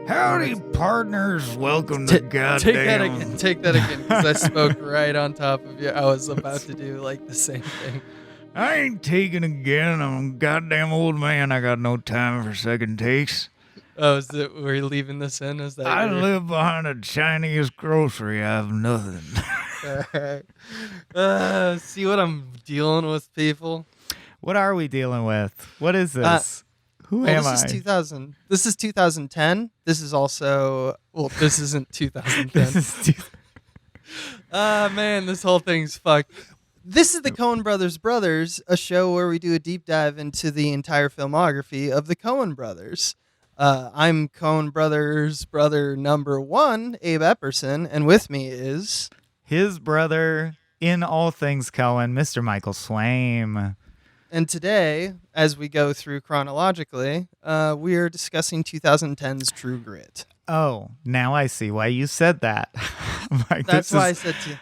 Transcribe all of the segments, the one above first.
Howdy, partners. Welcome to goddamn. Take that again, because I spoke right on top of you. I was about to do like the same thing. I ain't taking again. I'm a goddamn old man. I got no time for second takes. Oh, were you leaving this in? Is that I live behind a Chinese grocery. I have nothing. Alright. See what I'm dealing with, people? What are we dealing with? What is this? Who am I? This is 2010. This is also... Well, this isn't 2010. Man, this whole thing's fucked. This is the Coen Brothers, a show where we do a deep dive into the entire filmography of the Coen Brothers. I'm Coen Brothers' brother number one, Abe Epperson, and with me is... his brother in all things Coen, Mr. Michael Swaim. And today, as we go through chronologically, we are discussing 2010's True Grit. Oh, now I see why you said that. That's why I said to...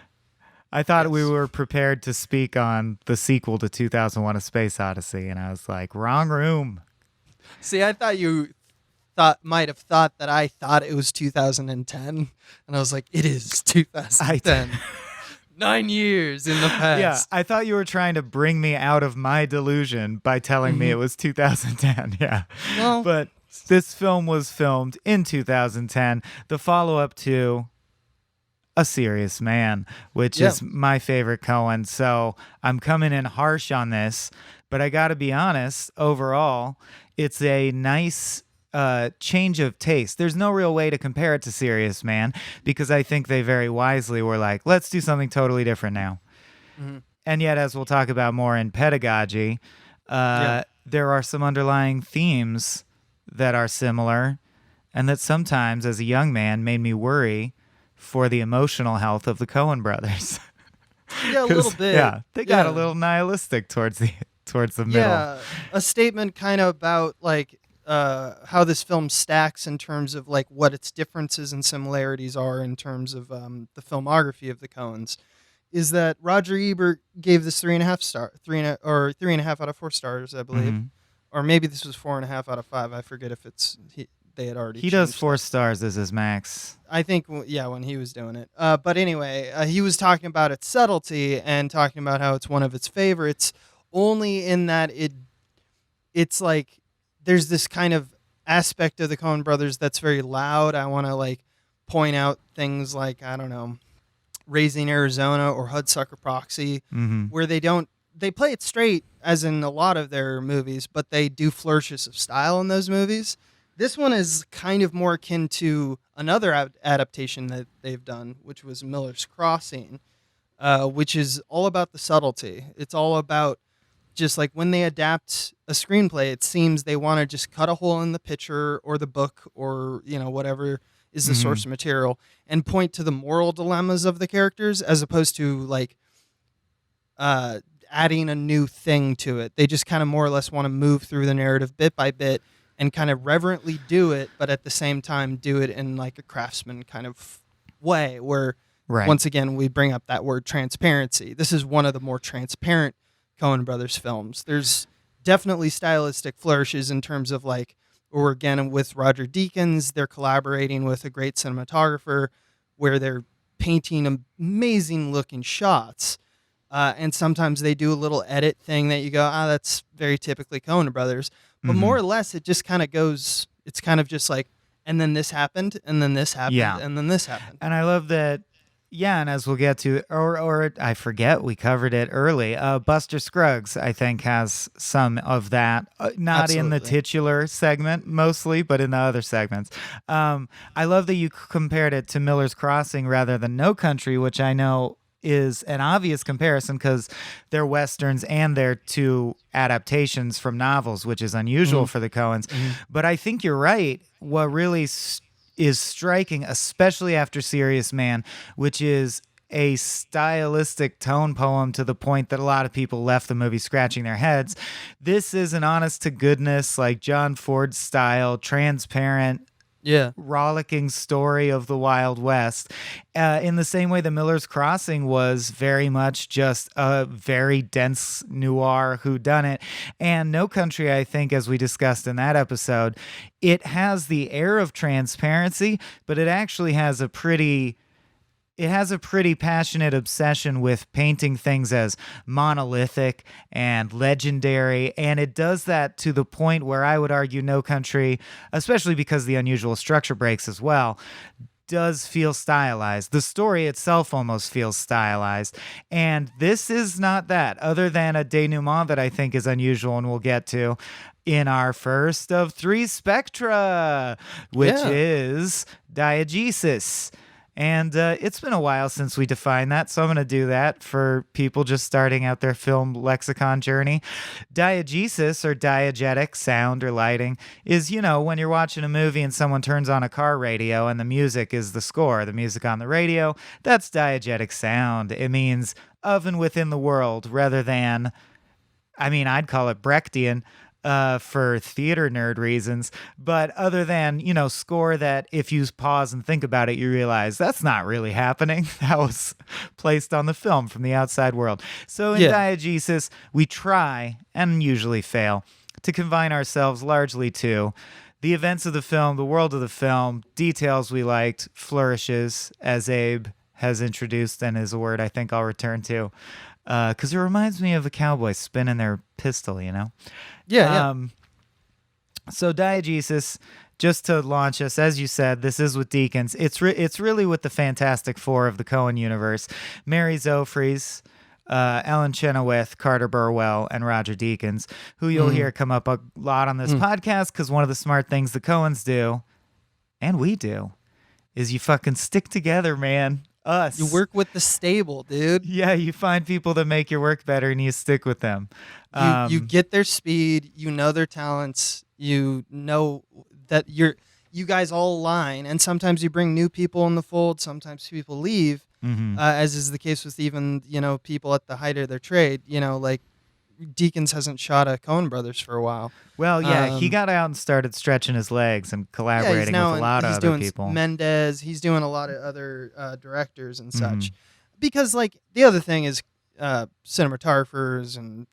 I thought we were prepared to speak on the sequel to 2001: A Space Odyssey, and I was like, wrong room. See, I thought you might have thought that I thought it was 2010, and I was like, it is 2010. 9 years in the past. Yeah, I thought you were trying to bring me out of my delusion by telling me it was 2010. Yeah. Well, but this film was filmed in 2010, the follow-up to A Serious Man, which is my favorite Coen. So I'm coming in harsh on this, but I got to be honest, overall, it's a nice change of taste. There's no real way to compare it to Serious Man because I think they very wisely were like, let's do something totally different now. Mm-hmm. And yet, as we'll talk about more in pedagogy, there are some underlying themes that are similar and that sometimes, as a young man, made me worry for the emotional health of the Coen brothers. Yeah, a little bit. Yeah, they got a little nihilistic towards the middle. Yeah, a statement kind of about like how this film stacks in terms of like what its differences and similarities are in terms of the filmography of the Coens, is that Roger Ebert gave this 3.5 out of 4 stars, I believe, or maybe this was 4.5 out of 5. I forget if they had already. He does 4 stars as his max. I think, when he was doing it. But anyway, he was talking about its subtlety and talking about how it's one of its favorites, only in that it's like. There's this kind of aspect of the Coen brothers that's very loud. I want to like point out things like, I don't know, Raising Arizona or Hudsucker Proxy, where they play it straight as in a lot of their movies, but they do flourishes of style in those movies. This one is kind of more akin to another adaptation that they've done, which was Miller's Crossing, which is all about the subtlety. It's all about just like when they adapt a screenplay, it seems they want to just cut a hole in the picture or the book or, whatever is the source material and point to the moral dilemmas of the characters as opposed to like adding a new thing to it. They just kind of more or less want to move through the narrative bit by bit and kind of reverently do it, but at the same time do it in like a craftsman kind of way where, once again, we bring up that word transparency. This is one of the more transparent Coen Brothers films. There's definitely stylistic flourishes in terms of like, or again with Roger Deakins, they're collaborating with a great cinematographer where they're painting amazing looking shots. And sometimes they do a little edit thing that you go, that's very typically Coen Brothers. But more or less, it just kind of goes, it's kind of just like, and then this happened, and then this happened, and then this happened. And I love that. Yeah, and as we'll get to, or I forget, we covered it early. Buster Scruggs, I think, has some of that. Not in the titular segment mostly, but in the other segments. I love that you compared it to Miller's Crossing rather than No Country, which I know is an obvious comparison because they're Westerns and they're 2 adaptations from novels, which is unusual for the Coens. But I think you're right. What really is striking, especially after Serious Man, which is a stylistic tone poem to the point that a lot of people left the movie scratching their heads. This is an honest to goodness, like John Ford style, transparent rollicking story of the Wild West. In the same way, The Miller's Crossing was very much just a very dense noir whodunit. And No Country, I think, as we discussed in that episode, it has the air of transparency, but it actually has a pretty passionate obsession with painting things as monolithic and legendary, and it does that to the point where I would argue No Country, especially because the unusual structure breaks as well, does feel stylized. The story itself almost feels stylized, and this is not that, other than a denouement that I think is unusual and we'll get to in our first of 3 spectra, which is diegesis. And it's been a while since we defined that, so I'm going to do that for people just starting out their film lexicon journey. Diegesis, or diegetic, sound or lighting, is, when you're watching a movie and someone turns on a car radio and the music is the score, the music on the radio, that's diegetic sound. It means of and within the world rather than, I'd call it Brechtian, for theater nerd reasons, but other than, score that if you pause and think about it, you realize that's not really happening. That was placed on the film from the outside world. So in diegesis, we try, and usually fail, to confine ourselves largely to the events of the film, the world of the film, details we liked, flourishes, as Abe has introduced and is a word I think I'll return to, because it reminds me of a cowboy spinning their pistol, So diegesis, just to launch us, as you said, this is with Deakins. It's really with the Fantastic Four of the Coen universe: Mary Zophres, Ellen Chenoweth, Carter Burwell, and Roger Deakins, who you'll hear come up a lot on this podcast, because one of the smart things the Coens do, and we do, is you fucking stick together, man. Us. You work with the stable, dude. Yeah, you find people that make your work better and you stick with them. You get their speed, you know their talents, you know that you guys all align, and sometimes you bring new people in the fold, sometimes people leave, as is the case with even, people at the height of their trade, like Deakins hasn't shot a Coen Brothers for a while. Well, yeah, he got out and started stretching his legs and collaborating with a lot of other people. Mendez, he's doing a lot of other directors and such. Because, the other thing is cinematographers and,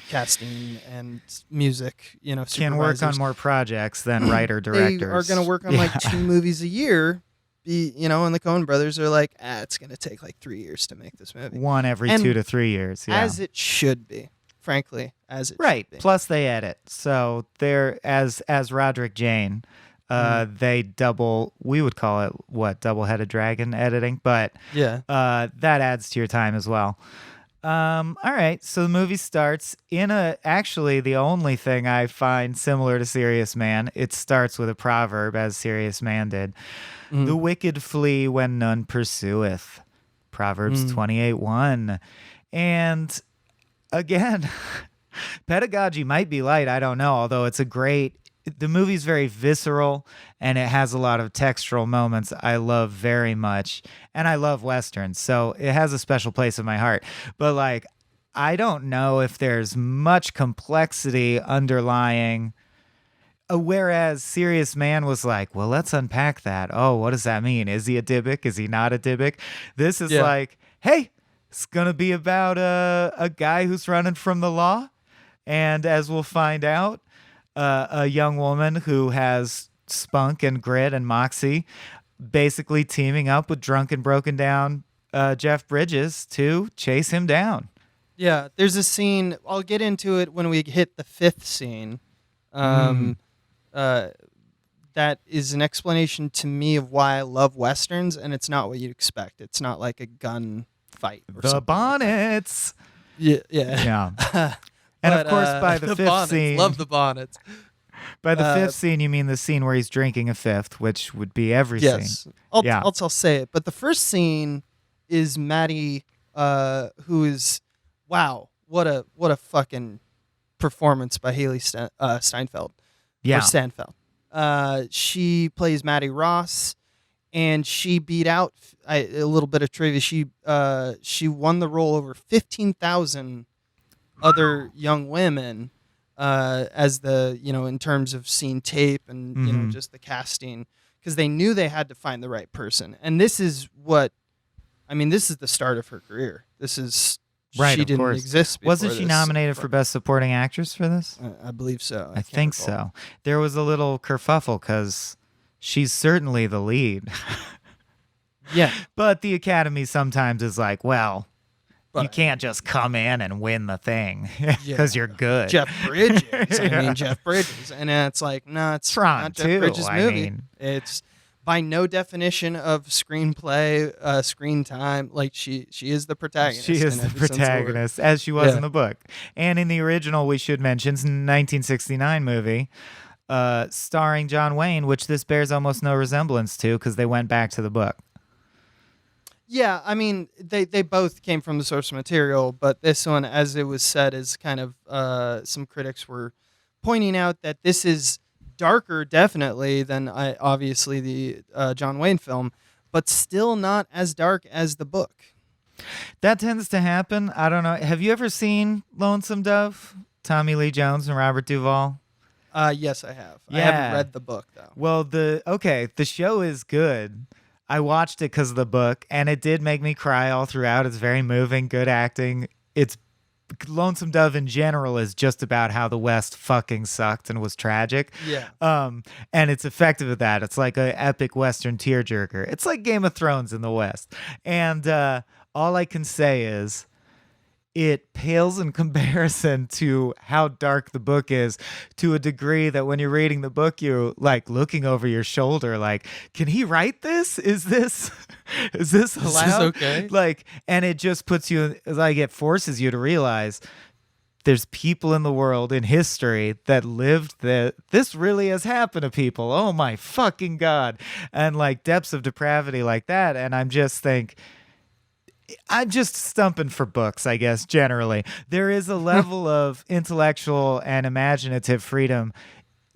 casting and music, can work on more projects than writer-directors. They are going to work on, 2 movies a year. And the Coen Brothers are like, it's going to take 3 years to make this movie. One every 2 to 3 years, yeah. As it should be. Frankly, as it right. should be. Plus they edit, so they're as Roderick Jane, they double. We would call it double-headed dragon editing, but that adds to your time as well. All right, so the movie starts in actually the only thing I find similar to Serious Man. It starts with a proverb, as Serious Man did. The wicked flee when none pursueth. Proverbs 28:1, and again, pedagogy might be light, I don't know, although the movie's very visceral and it has a lot of textural moments I love very much, and I love Westerns, so it has a special place in my heart. But I don't know if there's much complexity underlying, whereas Serious Man was well, let's unpack that. Oh, what does that mean? Is he a Dybbuk? Is he not a Dybbuk? This is hey, it's going to be about a guy who's running from the law. And as we'll find out, a young woman who has spunk and grit and moxie, basically teaming up with drunk and broken down Jeff Bridges to chase him down. Yeah, there's a scene, I'll get into it when we hit the 5th scene. That is an explanation to me of why I love Westerns, and it's not what you'd expect. It's not like a gun fight or the bonnets. Yeah. And of course, by the 5th bonnets, scene, love the bonnets. By the 5th scene, you mean the scene where he's drinking a 5th, which would be every scene. I'll say it. But the first scene is Maddie, who is, wow, what a fucking performance by Haley Steinfeld. Yeah. Or Stanfeld. She plays Maddie Ross. And she beat out a little bit of trivia. She won the role over 15,000 other young women as the, in terms of scene tape and, just the casting, because they knew they had to find the right person. And this is this is the start of her career. This is, right, she didn't course. exist before Wasn't she nominated for Best Supporting Actress for this? I believe so. I think so. There was a little kerfuffle because she's certainly the lead. Yeah. But the Academy sometimes is like, well, you can't just come in and win the thing because you're good. Jeff Bridges. Jeff Bridges. And it's like, no, it's Tron not Jeff too, Bridges' movie. It's by no definition of screenplay, screen time. Like she is the protagonist. She is the protagonist, as she was in the book. And in the original, we should mention, 1969 movie, starring John Wayne, which this bears almost no resemblance to because they went back to the book. Yeah, they both came from the source material, but this one, as it was said, is kind of some critics were pointing out that this is darker, definitely, than obviously the John Wayne film, but still not as dark as the book. That tends to happen. I don't know. Have you ever seen Lonesome Dove? Tommy Lee Jones and Robert Duvall? Yes, I have. Yeah. I haven't read the book, though. Well, the show is good. I watched it because of the book, and it did make me cry all throughout. It's very moving, good acting. It's Lonesome Dove in general is just about how the West fucking sucked and was tragic. Yeah. And it's effective at that. It's like an epic Western tearjerker. It's like Game of Thrones in the West. And all I can say is it pales in comparison to how dark the book is, to a degree that when you're reading the book, you're like looking over your shoulder, like, can he write this? Is this allowed? Is this okay? Like, and it just puts you, like, it forces you to realize there's people in the world in history that lived that this really has happened to people. Oh my fucking God. And like depths of depravity like that. And I'm just stumping for books, I guess, generally. There is a level of intellectual and imaginative freedom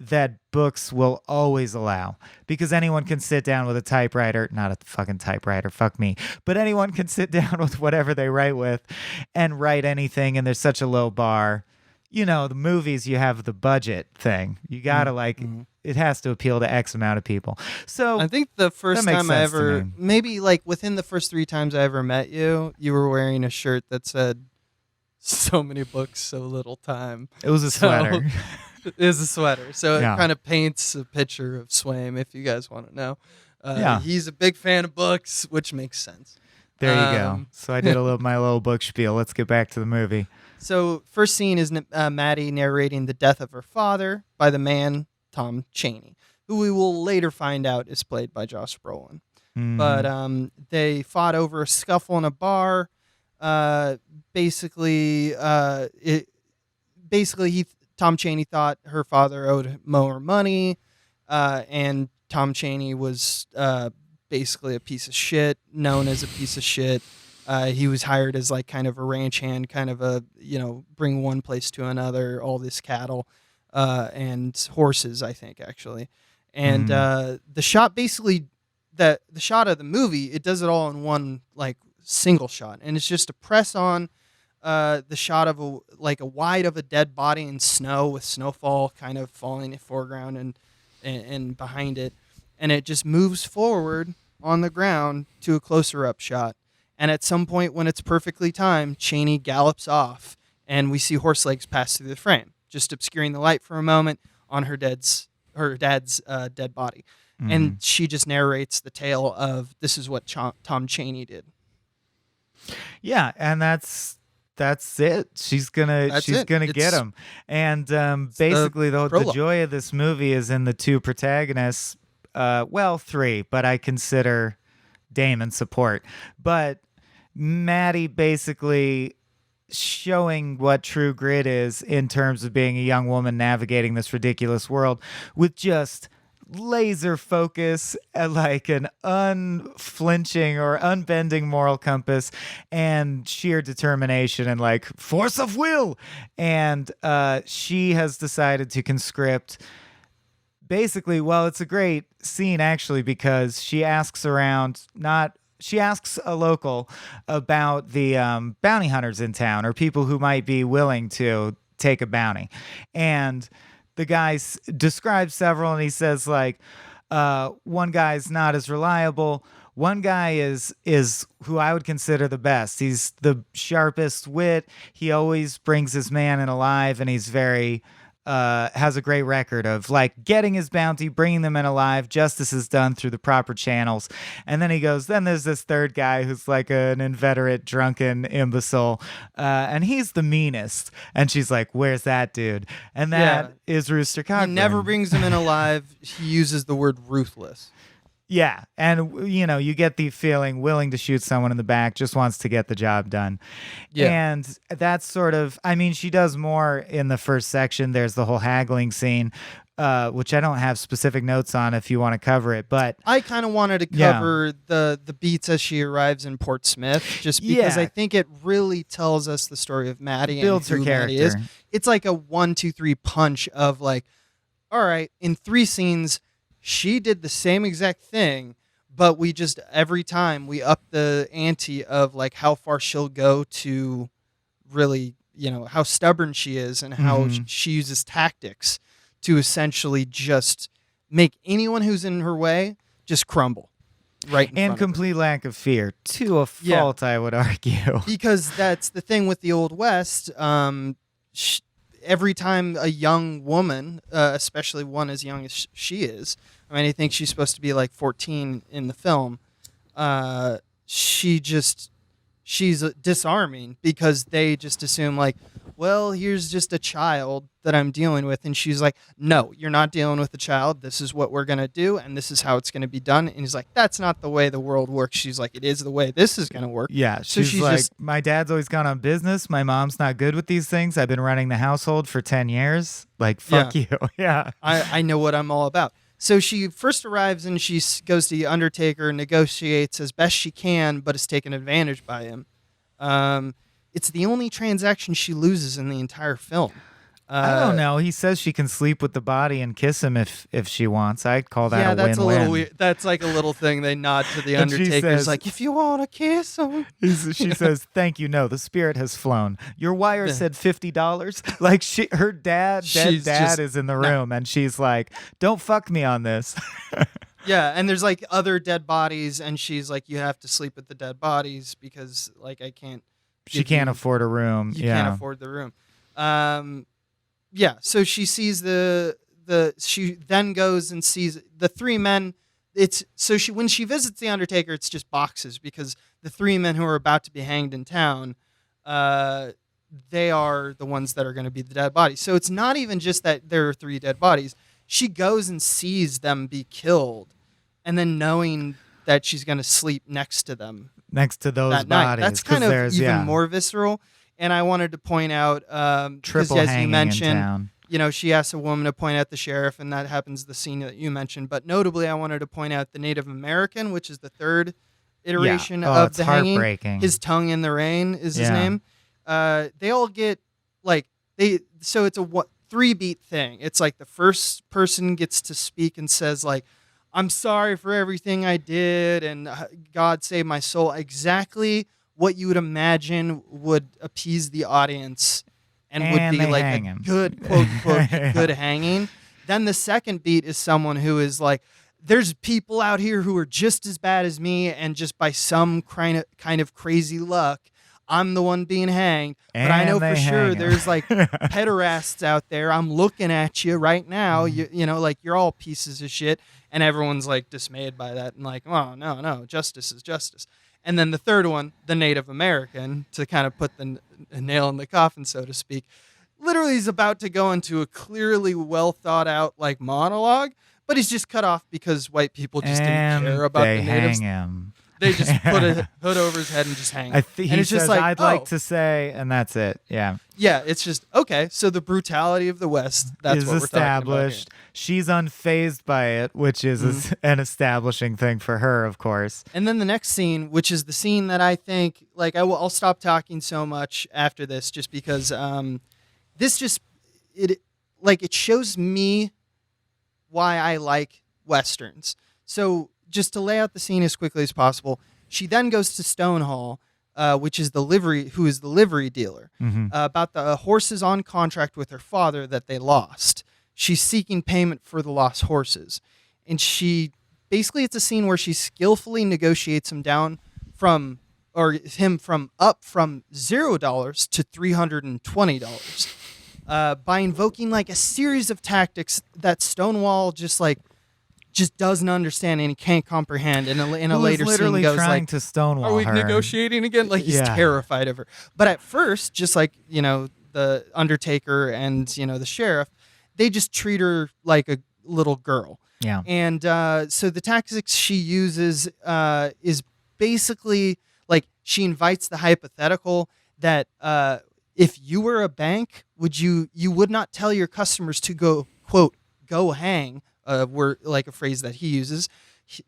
that books will always allow, because anyone can sit down with a typewriter, not a fucking typewriter, fuck me, but anyone can sit down with whatever they write with and write anything, and there's such a low bar. The movies, you have the budget thing. You gotta it has to appeal to X amount of people. So I think the first time I ever, maybe like within the first 3 times I ever met you, you were wearing a shirt that said, "So many books, so little time." It was a sweater. It was a sweater. So it kind of paints a picture of Swaim, if you guys want to know. He's a big fan of books, which makes sense. There you go. So I did my little book spiel. Let's get back to the movie. So first scene is Maddie narrating the death of her father by the man Tom Chaney, who we will later find out is played by Josh Brolin. Mm. But they fought over a scuffle in a bar. Tom Chaney thought her father owed more money, and Tom Chaney was basically a piece of shit, known as a piece of shit. He was hired as like kind of a ranch hand, kind of a, bring one place to another, all this cattle and horses, I think, actually. And the shot basically, the shot of the movie, it does it all in one like single shot. And it's just a press on the shot of a wide of a dead body in snow with snowfall kind of falling in the foreground and behind it. And it just moves forward on the ground to a closer up shot. And at some point when it's perfectly timed, Chaney gallops off and we see horse legs pass through the frame, just obscuring the light for a moment on her dad's dead body. Mm. And she just narrates the tale of this is what Tom Chaney did. Yeah, and that's it. She's gonna get him. And basically the joy of this movie is in the 2 protagonists. 3, but I consider Damon support. But Maddie basically showing what true grit is in terms of being a young woman navigating this ridiculous world with just laser focus, like an unflinching or unbending moral compass and sheer determination and like force of will. And she has decided to conscript basically, it's a great scene actually, because she asks a local about the bounty hunters in town or people who might be willing to take a bounty. And the guy describes several, and he says, like, one guy's not as reliable. One guy is who I would consider the best. He's the sharpest wit. He always brings his man in alive, and he's very has a great record of like getting his bounty, bringing them in alive. Justice is done through the proper channels. And then he goes, then there's this third guy who's like an inveterate, drunken imbecile, and he's the meanest. And she's like, where's that dude? And that is Rooster Cogburn. He never brings them in alive. He uses the word ruthless. Yeah, and you get the feeling willing to shoot someone in the back, just wants to get the job done. Yeah. And that's sort of, I mean, she does more in the first section. There's the whole haggling scene, which I don't have specific notes on if you want to cover it, but I kind of wanted to cover the beats as she arrives in Port Smith, just because I think it really tells us the story of Maddie. Builds and her who Maddie character. is. It's like a 1, 2, 3 punch of like, all right, in 3 scenes, she did the same exact thing, but we just, every time we up the ante of like how far she'll go to really, how stubborn she is and how she uses tactics to essentially just make anyone who's in her way just crumble. Right. And complete lack of fear, to a fault, I would argue. Because that's the thing with the Old West. Every time a young woman, especially one as young as she is, I mean, I think she's supposed to be like 14 in the film, she's disarming because they just assume like, well, here's just a child that I'm dealing with. And she's like, no, you're not dealing with a child. This is what we're going to do. And this is how it's going to be done. And he's like, that's not the way the world works. She's like, it is the way this is going to work. Yeah. She's like, my dad's always gone on business. My mom's not good with these things. I've been running the household for 10 years. Like, fuck you. Yeah. I know what I'm all about. So she first arrives and she goes to the Undertaker, negotiates as best she can, but is taken advantage by him. It's the only transaction she loses in the entire film. I don't know. He says she can sleep with the body and kiss him if she wants. I'd call that a that's win-win. A little weird. That's like a little thing they nod to the Undertaker's says, like, if you want to kiss him. She says, thank you. No, the spirit has flown. Your wire said $50. Like her dead dad is in the room, and she's like, don't fuck me on this. Yeah, and there's like other dead bodies, and she's like, you have to sleep with the dead bodies because like I can't. She can't afford a room. You can't afford the room. Yeah, so she sees she then goes and sees the 3 men. When she visits the Undertaker, it's just boxes because the 3 men who are about to be hanged in town, they are the ones that are going to be the dead bodies. So it's not even just that there are 3 dead bodies. She goes and sees them be killed, and then knowing that she's going to sleep next to them. Next to those bodies. Night. That's kind of even more visceral. And I wanted to point out, triple as hanging you mentioned, in town. She asks a woman to point out the sheriff, and that happens the scene that you mentioned. But notably, I wanted to point out the Native American, which is the 3rd iteration of the hanging. His tongue in the rain is his name. They all get so it's a 3-beat thing. It's like the first person gets to speak and says like, I'm sorry for everything I did, and God save my soul. Exactly what you would imagine would appease the audience and would be like a good, quote, quote, good hanging. Then the second beat is someone who is like, there's people out here who are just as bad as me, and just by some kind of crazy luck, I'm the one being hanged. But I know for sure there's like pederasts out there. I'm looking at you right now. Like you're all pieces of shit. And everyone's like dismayed by that and like, oh, no, justice is justice. And then the third one, the Native American, to kind of put the nail in the coffin, so to speak, literally is about to go into a clearly well thought out like monologue, but he's just cut off because white people just didn't care about the natives. Hang him. They just put a hood over his head and just hang him. He says, just like, I'd like to say, and that's it. Yeah. Yeah, it's just, okay, so the brutality of the West, that's what we're talking about here. She's unfazed by it, which is an establishing thing for her, of course. And then the next scene, which is the scene that I think, like, I'll stop talking so much after this just because this just, it shows me why I like Westerns. So just to lay out the scene as quickly as possible, she then goes to Stonewall, which is who is the livery dealer, about the horses on contract with her father that they lost. She's seeking payment for the lost horses. And basically it's a scene where she skillfully negotiates him down from $0 to $320 by invoking like a series of tactics that Stonewall just doesn't understand and he can't comprehend. And in a later scene goes trying like, to stonewall "Are we her negotiating again?" Like he's terrified of her. But at first, just like the Undertaker and the sheriff, they just treat her like a little girl. Yeah. And so the tactics she uses is basically like she invites the hypothetical that if you were a bank, you would not tell your customers to go, quote, go hang, word, like a phrase that he uses.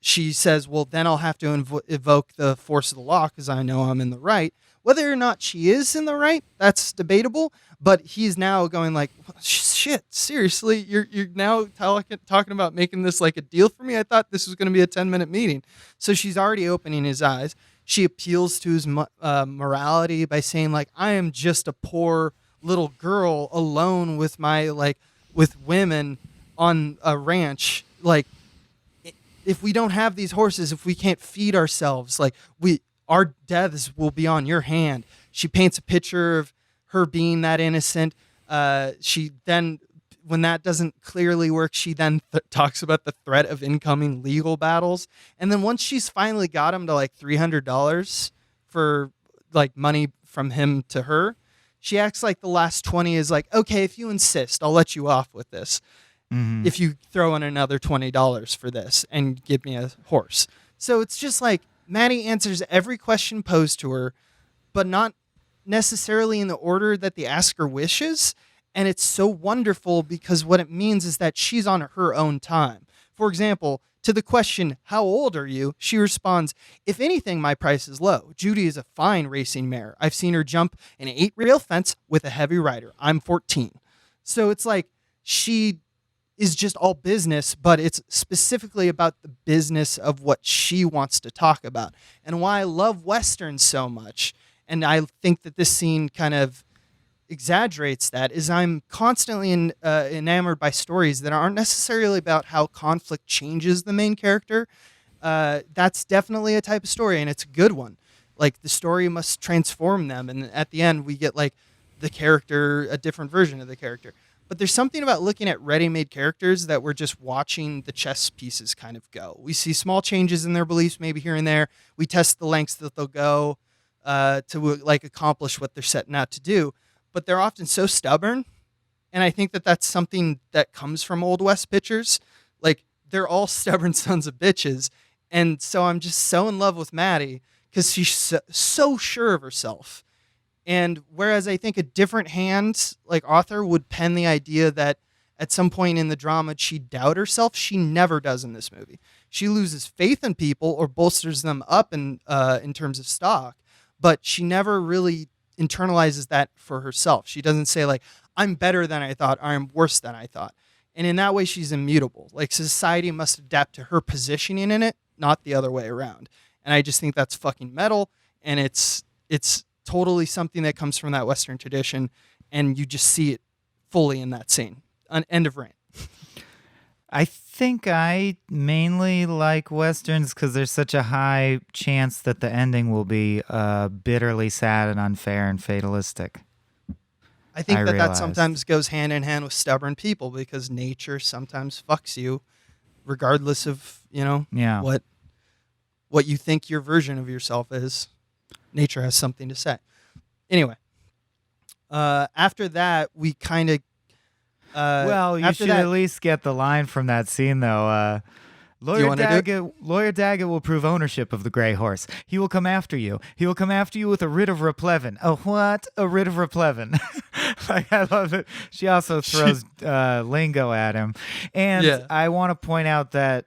She says, well, then I'll have to evoke the force of the law because I know I'm in the right. Whether or not she is in the right, that's debatable. But he's now going like, shit, seriously, you're now talking about making this like a deal for me? I thought this was going to be a 10-minute meeting. So she's already opening his eyes. She appeals to his morality by saying like, I am just a poor little girl alone with with women on a ranch. Like, if we don't have these horses, if we can't feed ourselves, like our deaths will be on your hand. She paints a picture of her being that innocent. She then, when that doesn't clearly work, she then talks about the threat of incoming legal battles. And then once she's finally got him to like $300 for like money from him to her, she acts like the last 20 is like, okay, if you insist, I'll let you off with this. If you throw in another $20 for this and give me a horse. So it's just like Maddie answers every question posed to her, but not necessarily in the order that the asker wishes. And it's so wonderful because what it means is that she's on her own time. For example, to the question, how old are you? She responds, if anything, my price is low. Judy is a fine racing mare. I've seen her jump an 8-rail fence with a heavy rider. I'm 14. So it's like she is just all business, but it's specifically about the business of what she wants to talk about. And why I love Westerns so much, and I think that this scene kind of exaggerates that, is I'm constantly enamored by stories that aren't necessarily about how conflict changes the main character. That's definitely a type of story, and it's a good one. Like, the story must transform them, and at the end we get like the character, a different version of the character. But there's something about looking at ready-made characters that we're just watching the chess pieces kind of go. We see small changes in their beliefs, maybe here and there. We test the lengths that they'll go to like accomplish what they're setting out to do. But they're often so stubborn, and I think that that's something that comes from Old West pictures. Like, they're all stubborn sons of bitches, and so I'm just so in love with Maddie because she's so sure of herself. And whereas I think a different hand, like author, would pen the idea that at some point in the drama she'd doubt herself, she never does in this movie. She loses faith in people or bolsters them up in terms of stock, but she never really internalizes that for herself. She doesn't say like, I'm better than I thought, or I'm worse than I thought. And in that way, she's immutable. Like, society must adapt to her positioning in it, not the other way around. And I just think that's fucking metal, and it's totally something that comes from that Western tradition, and you just see it fully in that scene. End of rant. I think I mainly like Westerns because there's such a high chance that the ending will be bitterly sad and unfair and fatalistic. I think that sometimes goes hand in hand with stubborn people because nature sometimes fucks you regardless of, what you think your version of yourself is. Nature has something to say. Anyway, after that, we kind of... you should at least get the line from that scene, though. Lawyer Daggett will prove ownership of the gray horse. He will come after you. He will come after you with a writ of replevin. Oh, what? A writ of replevin. Like, I love it. She also throws lingo at him. And I want to point out that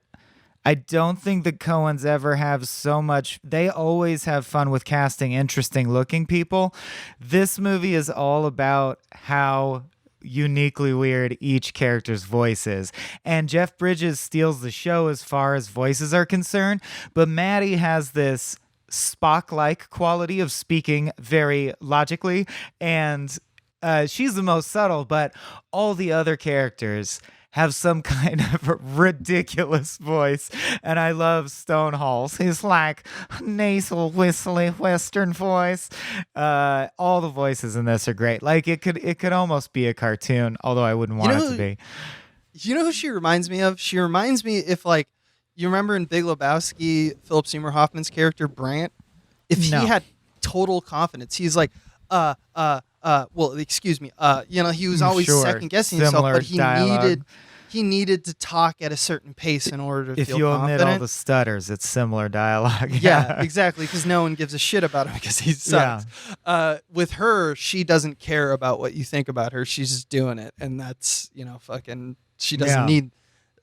I don't think the Coens ever have so much. They always have fun with casting interesting looking people. This movie is all about how uniquely weird each character's voice is. And Jeff Bridges steals the show as far as voices are concerned, but Maddie has this Spock-like quality of speaking very logically, and she's the most subtle, but all the other characters have some kind of ridiculous voice. And I love Stonewall's. His like nasal, whistly Western voice. All the voices in this are great. Like it could almost be a cartoon, although I wouldn't want it to be. You know who she reminds me of? She reminds me if like, you remember in Big Lebowski, Philip Seymour Hoffman's character, Brant? If he had total confidence, he's like, well, excuse me, he was always second guessing himself, but he needed to talk at a certain pace in order to if feel you confident. omit all the stutters, it's similar dialogue. Yeah, exactly, because no one gives a shit about him because he sucks. Yeah. With her, she doesn't care about what you think about her. She's just doing it, and that's, fucking, she doesn't need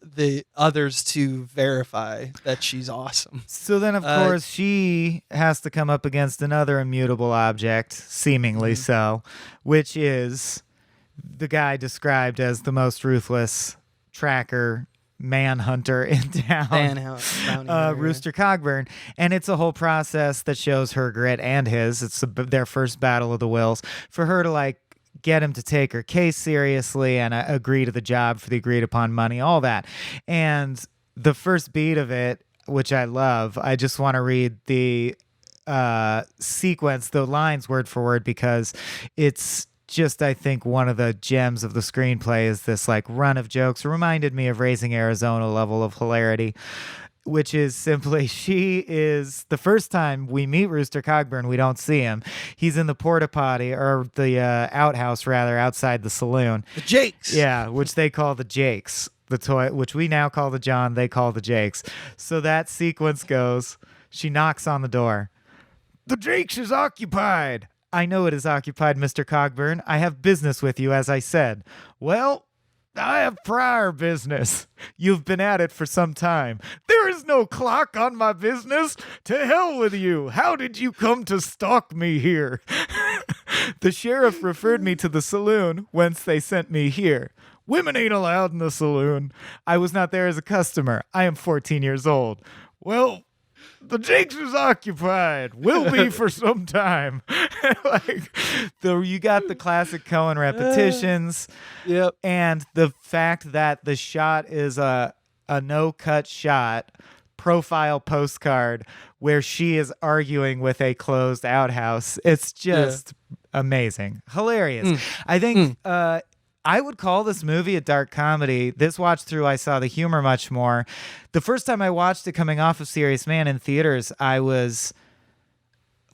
the others to verify that she's awesome. So then, of course, she has to come up against another immutable object, seemingly so, which is the guy described as the most ruthless tracker manhunter in town, Rooster Cogburn. And it's a whole process that shows her grit and his. It's their first battle of the wills for her to like get him to take her case seriously and agree to the job for the agreed upon money, all that. And the first beat of it, which I love, I just want to read the sequence, the lines word for word, because it's just, I think, one of the gems of the screenplay is this like run of jokes. It reminded me of Raising Arizona level of hilarity, which is simply, she is, the first time we meet Rooster Cogburn, we don't see him. He's in the porta potty, or the outhouse rather, outside the saloon. The Jakes. Yeah, which they call the Jakes. The toy, which we now call the John, they call the Jakes. So that sequence goes, she knocks on the door. The Jakes is occupied. I know it is occupied, Mr. Cogburn. I have business with you, as I said. Well, I have prior business. You've been at it for some time. There is no clock on my business. To hell with you. How did you come to stalk me here? The sheriff referred me to the saloon, whence they sent me here. Women ain't allowed in the saloon. I was not there as a customer. I am 14 years old. Well, the Jakes is occupied. Will be for some time. You got the classic Coen repetitions. Yep. And the fact that the shot is a no-cut shot, profile postcard, where she is arguing with a closed outhouse. It's just amazing. Hilarious. I think I would call this movie a dark comedy. This watch through, I saw the humor much more. The first time I watched it coming off of Serious Man in theaters, I was,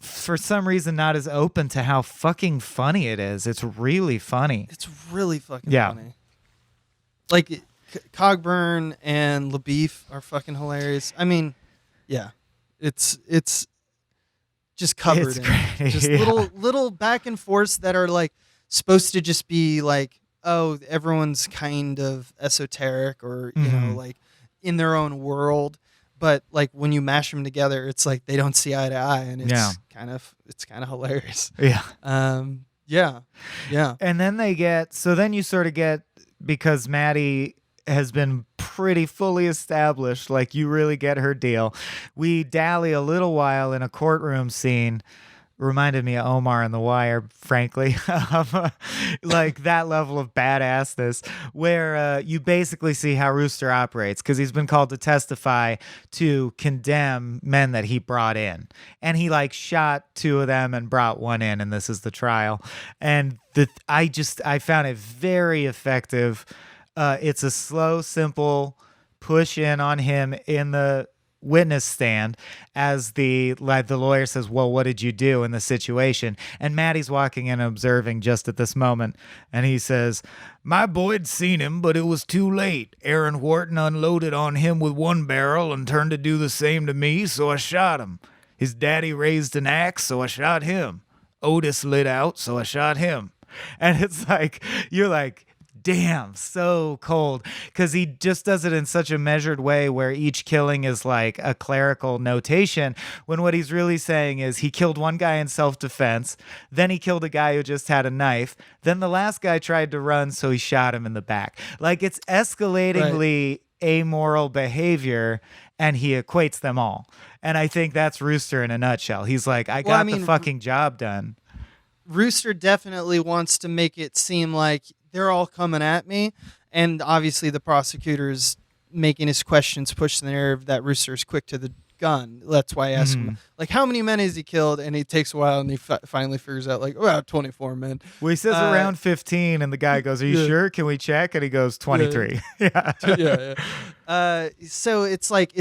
for some reason, not as open to how fucking funny it is. It's really funny. It's really fucking funny. Like, Cogburn and LeBoeuf are fucking hilarious. I mean, yeah. It's just covered in just little back and forths that are like supposed to just be like, oh, everyone's kind of esoteric or, you know, like in their own world. But like when you mash them together, it's like they don't see eye to eye, and it's kind of hilarious. Yeah. Yeah. And then then you sort of get, because Maddie has been pretty fully established, like you really get her deal. We dally a little while in a courtroom scene. Reminded me of Omar and The Wire, frankly. Like that level of badassness, where you basically see how Rooster operates, because he's been called to testify to condemn men that he brought in. And he like shot 2 of them and brought 1 in, and this is the trial. And I found it very effective. It's a slow, simple push in on him in the witness stand as the lawyer says, well, what did you do in the situation? And Maddie's walking in and observing just at this moment, and he says, my boy'd seen him, but it was too late. Aaron Wharton unloaded on him with 1 barrel and turned to do the same to me, so I shot him. His daddy raised an axe, so I shot him. Otis lit out, so I shot him. And it's like, you're like, damn, so cold, because he just does it in such a measured way where each killing is like a clerical notation, when what he's really saying is he killed 1 guy in self-defense, then he killed a guy who just had a knife, then the last guy tried to run, so he shot him in the back. Like, it's escalatingly amoral behavior, and he equates them all. And I think that's Rooster in a nutshell. He's like, I got the fucking job done. Rooster definitely wants to make it seem like they're all coming at me, and obviously the prosecutor's making his questions push the narrative that Rooster's quick to the gun. That's why I ask him, like, how many men has he killed? And it takes a while, and he finally figures out, like, about 24 men. Well, he says around 15, and the guy goes, are you sure? Can we check? And he goes, 23. Yeah. So it's like,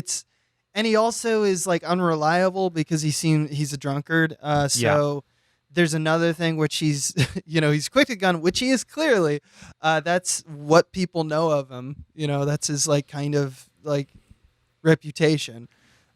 and he also is, like, unreliable because he's a drunkard. There's another thing which he's, he's quick to gun, which he is clearly. That's what people know of him. That's his, like, kind of, like, reputation.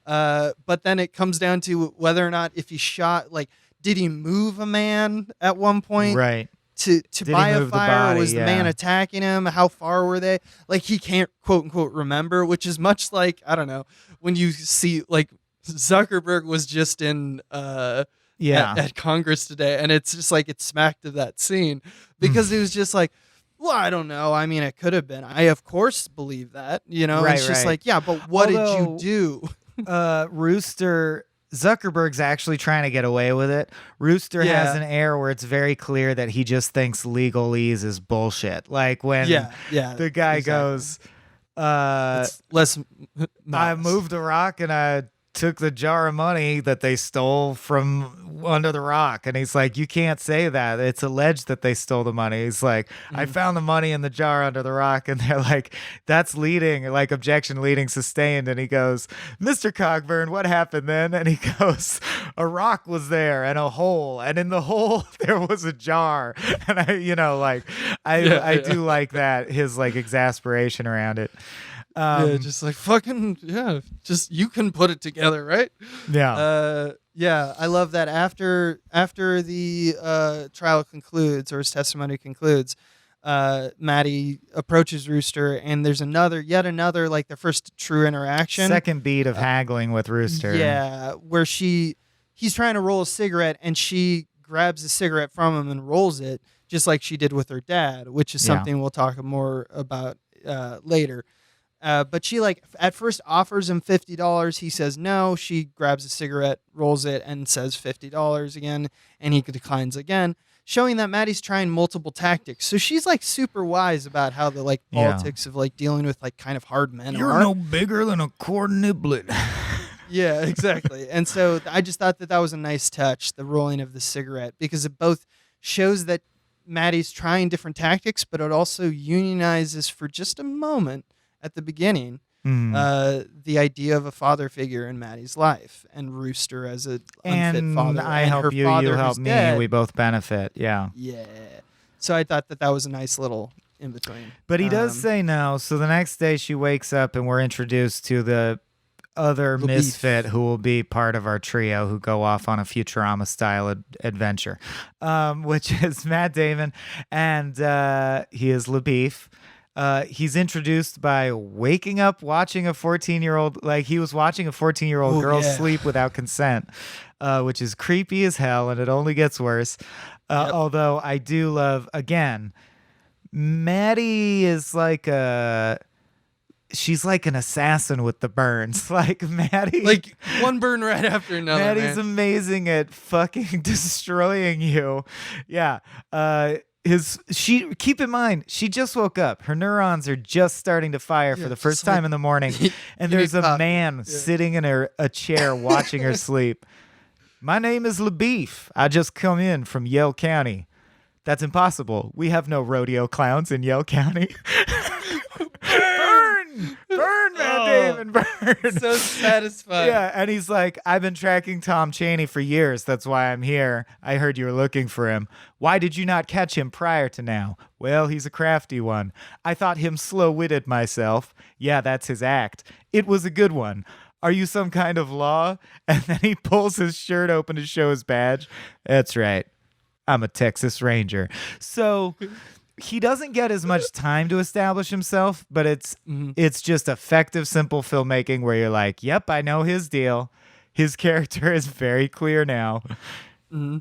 But then it comes down to whether or not if he shot, like, did he move a man at one point? Right. To buy a fire, or was the man attacking him? How far were they? Like, he can't, quote unquote, remember, which is much like, I don't know, when you see, like, Zuckerberg was just in at Congress today, and it's just like it smacked of that scene because it was just like, well, I don't know. I mean, it could have been. I, of course, believe that. It's just like, yeah, but what did you do? Rooster, Zuckerberg's actually trying to get away with it. Rooster has an air where it's very clear that he just thinks legalese is bullshit. Like when the guy goes, it's less I moved a rock and I took the jar of money that they stole from under the rock. And he's like, you can't say that. It's alleged that they stole the money. He's like, I found the money in the jar under the rock. And they're like, that's leading, like objection leading sustained. And he goes, Mr. Cogburn, what happened then? And he goes, a rock was there and a hole. And in the hole, there was a jar. And I do like that, his like exasperation around it. Just like fucking just you can put it together, right? I love that after the trial concludes or his testimony concludes, Maddie approaches Rooster, and there's yet another like their first true interaction, second beat of haggling with Rooster, where he's trying to roll a cigarette and she grabs the cigarette from him and rolls it just like she did with her dad, which is something we'll talk more about later. But she like at first offers him $50. He says no. She grabs a cigarette, rolls it, and says $50 again, and he declines again, showing that Maddie's trying multiple tactics. So she's like super wise about how the like politics of like dealing with like kind of hard men. You're no bigger than a corn niblet. Yeah, exactly. And so I just thought that was a nice touch, the rolling of the cigarette, because it both shows that Maddie's trying different tactics, but it also unionizes for just a moment at the beginning, the idea of a father figure in Maddie's life and Rooster as an unfit father. I help you, you help me, dead. We both benefit. Yeah. So I thought that was a nice little in between. But he does say no. So the next day she wakes up and we're introduced to the other LeBoeuf misfit who will be part of our trio who go off on a Futurama style adventure, which is Matt Damon, and he is LeBoeuf. He's introduced by waking up watching a 14-year-old, like he was watching a 14-year-old girl sleep without consent, which is creepy as hell, and it only gets worse. Although I do love, again, Maddie is like she's like an assassin with the burns. Like Maddie, like one burn right after another. Maddie's amazing at fucking destroying you. Yeah. Keep in mind, she just woke up. Her neurons are just starting to fire for the first time in the morning. And there's a man sitting in a chair watching her sleep. My name is LeBoeuf. I just come in from Yell County. That's impossible. We have no rodeo clowns in Yell County. Burn, Matt Damon, burn. So satisfying. Yeah, and he's like, I've been tracking Tom Chaney for years. That's why I'm here. I heard you were looking for him. Why did you not catch him prior to now? Well, he's a crafty one. I thought him slow-witted myself. Yeah, that's his act. It was a good one. Are you some kind of law? And then he pulls his shirt open to show his badge. That's right. I'm a Texas Ranger. So he doesn't get as much time to establish himself, but it's just effective, simple filmmaking where you're like, yep, I know his deal. His character is very clear now. Mm-hmm.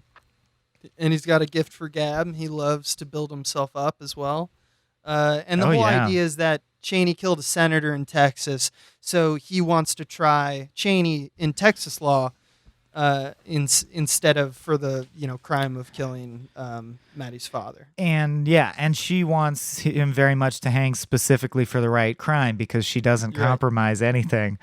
And he's got a gift for gab. He loves to build himself up as well. And the whole idea is that Chaney killed a senator in Texas, so he wants to try Chaney in Texas law instead of for the crime of killing Maddie's father. And she wants him very much to hang specifically for the right crime because she doesn't compromise anything.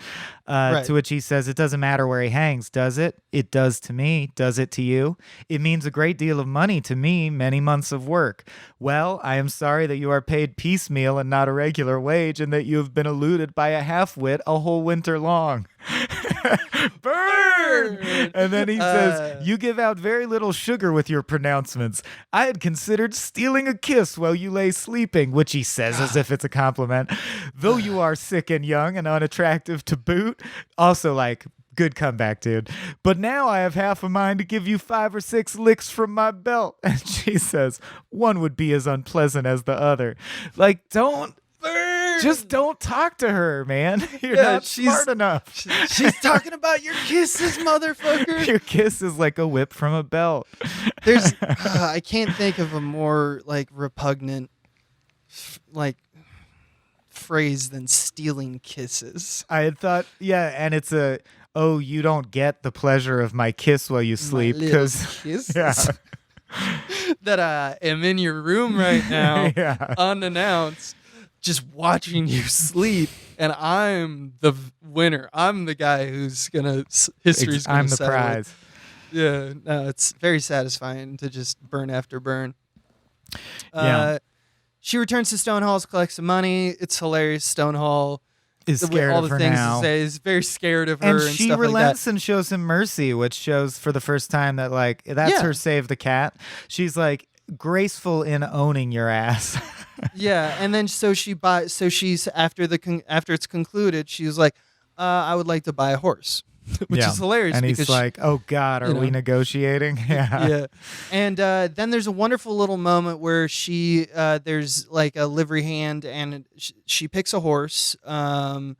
To which he says, it doesn't matter where he hangs, does it? It does to me. Does it to you? It means a great deal of money to me, many months of work. Well, I am sorry that you are paid piecemeal and not a regular wage, and that you have been eluded by a half-wit a whole winter long. Burn! And then he says, you give out very little sugar with your pronouncements. I had considered stealing a kiss while you lay sleeping, which he says as if it's a compliment. Though you are sick and young and unattractive to boot. Also, like, good comeback, dude. But now I have half a mind to give you 5 or 6 licks from my belt. And she says, one would be as unpleasant as the other. Like, just don't talk to her, man. You're not smart enough. She's talking about your kisses, motherfucker. Your kiss is like a whip from a belt. There's, I can't think of a more like repugnant, phrase than stealing kisses. I had thought, and it's you don't get the pleasure of my kiss while you sleep because that I am in your room right now, unannounced, just watching you sleep, and I'm the winner. I'm the guy who's history's gonna I'm the prize. Yeah, no, it's very satisfying to just burn after burn. She returns to Stonewall, collects some money. It's hilarious. Stonewall is scared all of the her things now. To say. Is very scared of her, and she stuff relents like that. And shows him mercy, which shows for the first time that that's her save the cat. She's like graceful in owning your ass. And then so she's after it's concluded, she was like, I would like to buy a horse. Which is hilarious. And he's like, oh, God, are we negotiating? And then there's a wonderful little moment where there's like a livery hand, and she picks a horse. And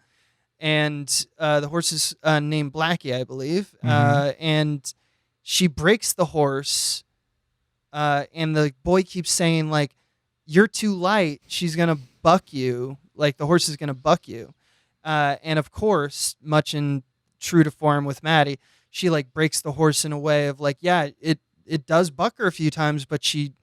the horse is named Blackie, I believe. And she breaks the horse. And the boy keeps saying, like, you're too light. She's going to buck you. Like, the horse is going to buck you. And of course, much in true to form with Maddie, she like breaks the horse in a way of like, it does buck her a few times, but she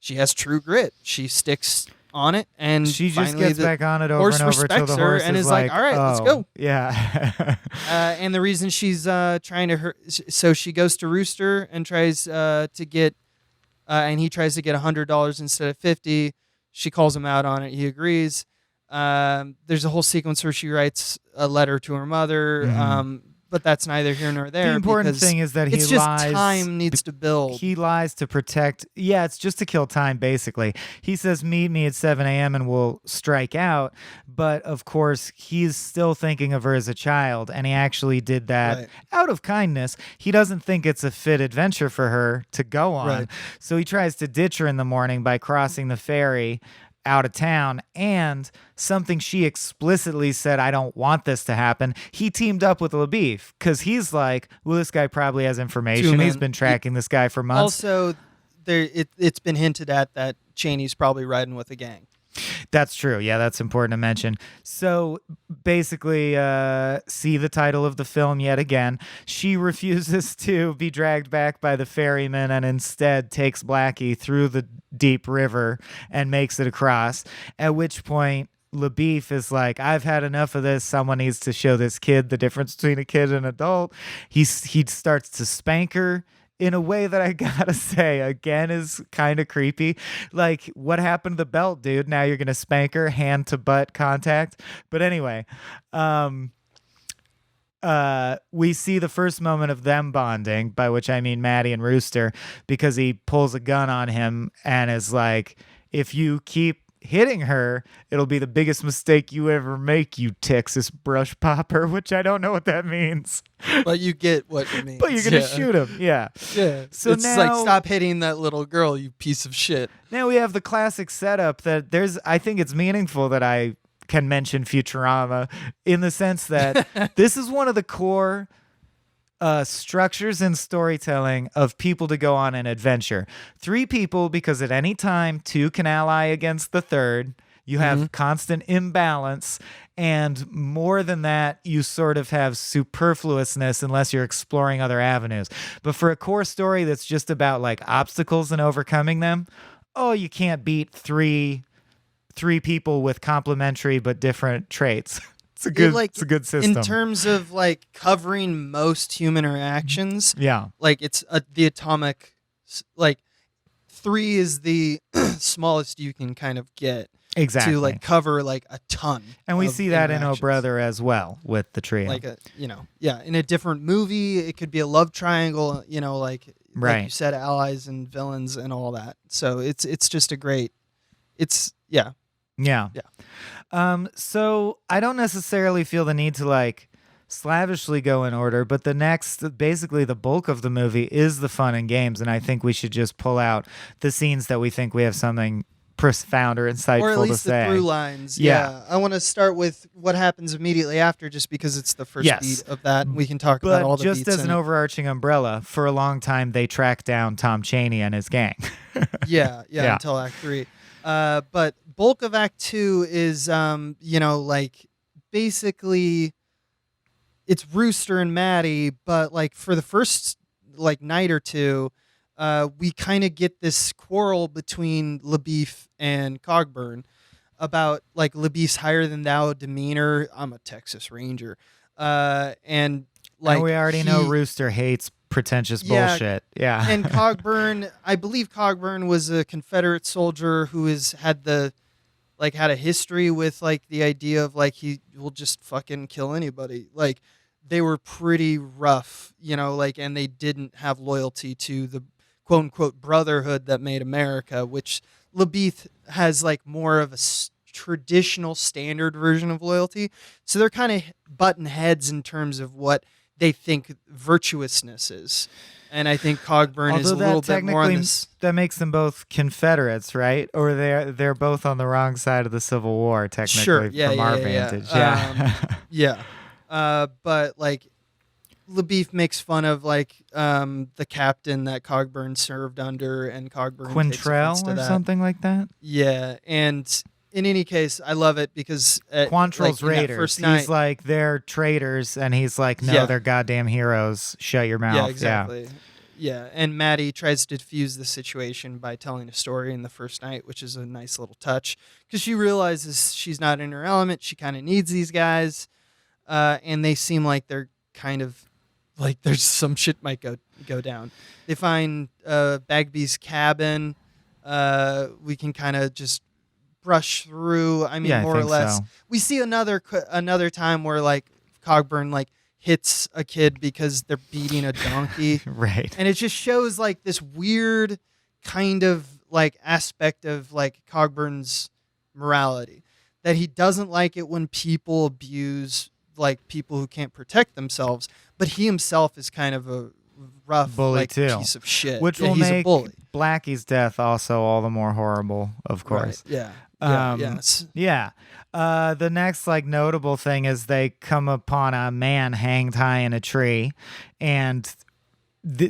has true grit. She sticks on it, and she just gets back on it over and over till the horse and is like, all right, let's go. Yeah. And the reason she's trying to so she goes to Rooster and tries to get, and he tries to get $100 instead of $50. She calls him out on it. He agrees. There's a whole sequence where she writes a letter to her mother, but that's neither here nor there. The important thing is that he lies. Time needs to build. He lies to protect. Yeah, it's just to kill time, basically. He says, meet me at 7 a.m. and we'll strike out. But, of course, he's still thinking of her as a child, and he actually did that out of kindness. He doesn't think it's a fit adventure for her to go on. So he tries to ditch her in the morning by crossing the ferry out of town, and something she explicitly said, I don't want this to happen. He teamed up with LeBoeuf because he's like, well, this guy probably has information. He's been tracking this guy for months. Also, it's been hinted at that Chaney's probably riding with a gang. That's true. Yeah, that's important to mention. So basically, see the title of the film yet again. She refuses to be dragged back by the ferryman and instead takes Blackie through the deep river and makes it across, at which point LeBoeuf is like, I've had enough of this. Someone needs to show this kid the difference between a kid and an adult. He starts to spank her in a way that I gotta say, again, is kind of creepy. Like, what happened to the belt, dude? Now you're gonna spank her, hand to butt contact. But anyway, we see the first moment of them bonding, by which I mean Maddie and Rooster, because he pulls a gun on him and is like, if you keep hitting her, it'll be the biggest mistake you ever make, you Texas brush popper, which I don't know what that means. But you get what it means. But you're going to shoot him, yeah. So it's like, stop hitting that little girl, you piece of shit. Now we have the classic setup that I think it's meaningful that I can mention Futurama in the sense that this is one of the core structures in storytelling of people to go on an adventure. 3 people, because at any time 2 can ally against the third. You have constant imbalance. And more than that, you sort of have superfluousness unless you're exploring other avenues. But for a core story that's just about like obstacles and overcoming them, oh, you can't beat three people with complementary but different traits. It's a good system. In terms of like covering most human interactions, like it's the atomic, like 3 is the smallest you can kind of get. Exactly. To like cover like a ton. And we see that in Oh Brother as well with the trio. Like in a different movie, it could be a love triangle, like you said, allies and villains and all that. So it's just a great, Yeah. So I don't necessarily feel the need to like slavishly go in order, but basically the bulk of the movie is the fun and games, and I think we should just pull out the scenes that we think we have something profound or insightful or at least to say. The through lines. Yeah. I want to start with what happens immediately after, just because it's the first beat of that. We can talk about all the beats. But just as an overarching umbrella, for a long time they tracked down Tom Chaney and his gang. Until Act 3. But bulk of Act 2 is, like basically it's Rooster and Maddie, but like for the first like night or two, we kind of get this quarrel between LeBoeuf and Cogburn about like LeBoeuf's higher than thou demeanor. I'm a Texas Ranger, and like we already know Rooster hates pretentious bullshit. Yeah, and Cogburn, I believe Cogburn was a Confederate soldier who had a history with like the idea of like he will just fucking kill anybody. Like they were pretty rough, and they didn't have loyalty to the quote unquote brotherhood that made America, which LeBoeuf has like more of a traditional standard version of loyalty. So they're kind of button heads in terms of what they think virtuousness is. And I think Cogburn is a little bit more on this. That makes them both Confederates, right? Or they're both on the wrong side of the Civil War, technically, from our vantage. But like LeBoeuf makes fun of like the captain that Cogburn served under, and Cogburn Quantrell or something like that. Yeah, and in any case, I love it because Quantrell's raiders. He's like, they're traitors, and he's like, no, they're goddamn heroes. Shut your mouth. Yeah, exactly. Yeah, and Maddie tries to diffuse the situation by telling a story in the first night, which is a nice little touch because she realizes she's not in her element. She kind of needs these guys, and they seem like they're kind of like there's some shit might go down. They find Bagby's cabin. We can kind of just brush through. I mean, more or less. So. We see another time where like Cogburn like hits a kid because they're beating a donkey. Right. And it just shows like this weird kind of like aspect of like Cogburn's morality, that he doesn't like it when people abuse like people who can't protect themselves, but he himself is kind of a rough bully like, too, piece of shit. Which will make Blackie's death also all the more horrible, of course. Right. Yeah. The next like notable thing is they come upon a man hanged high in a tree, and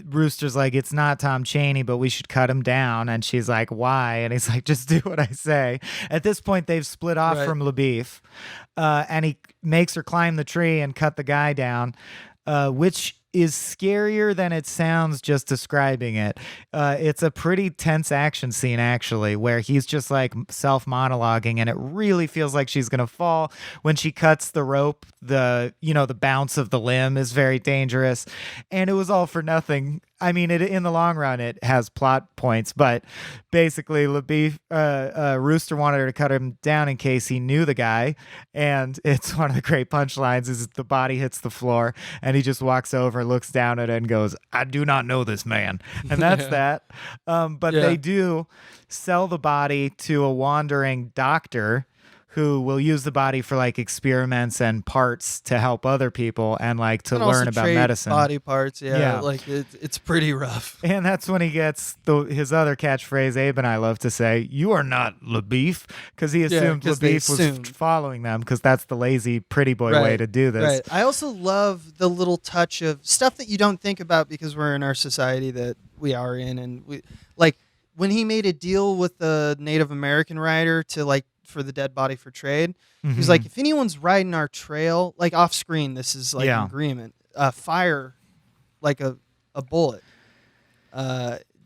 Rooster's like, it's not Tom Chaney, but we should cut him down. And she's like, why? And he's like, just do what I say. At this point, they've split off from LeBoeuf, and he makes her climb the tree and cut the guy down, which is scarier than it sounds just describing it. It's a pretty tense action scene, actually, where he's just like self-monologuing, and it really feels like she's gonna fall. When she cuts the rope, the bounce of the limb is very dangerous, and it was all for nothing. I mean, in the long run, it has plot points, but basically, Rooster wanted her to cut him down in case he knew the guy, and it's one of the great punchlines is the body hits the floor, and he just walks over, looks down at it, and goes, I do not know this man. And that's that. But they do sell the body to a wandering doctor who will use the body for like experiments and parts to help other people and like to learn about medicine. Body parts, like it's pretty rough. And that's when he gets his other catchphrase Abe and I love to say, you are not LeBoeuf, because he assumed LeBoeuf was following them, because that's the lazy pretty boy way to do this. Right. I also love the little touch of stuff that you don't think about because we're in our society that we are in, and we like when he made a deal with the Native American writer to like for the dead body for trade. He's like, if anyone's riding our trail, like off screen, this is like an agreement. Fire like a bullet.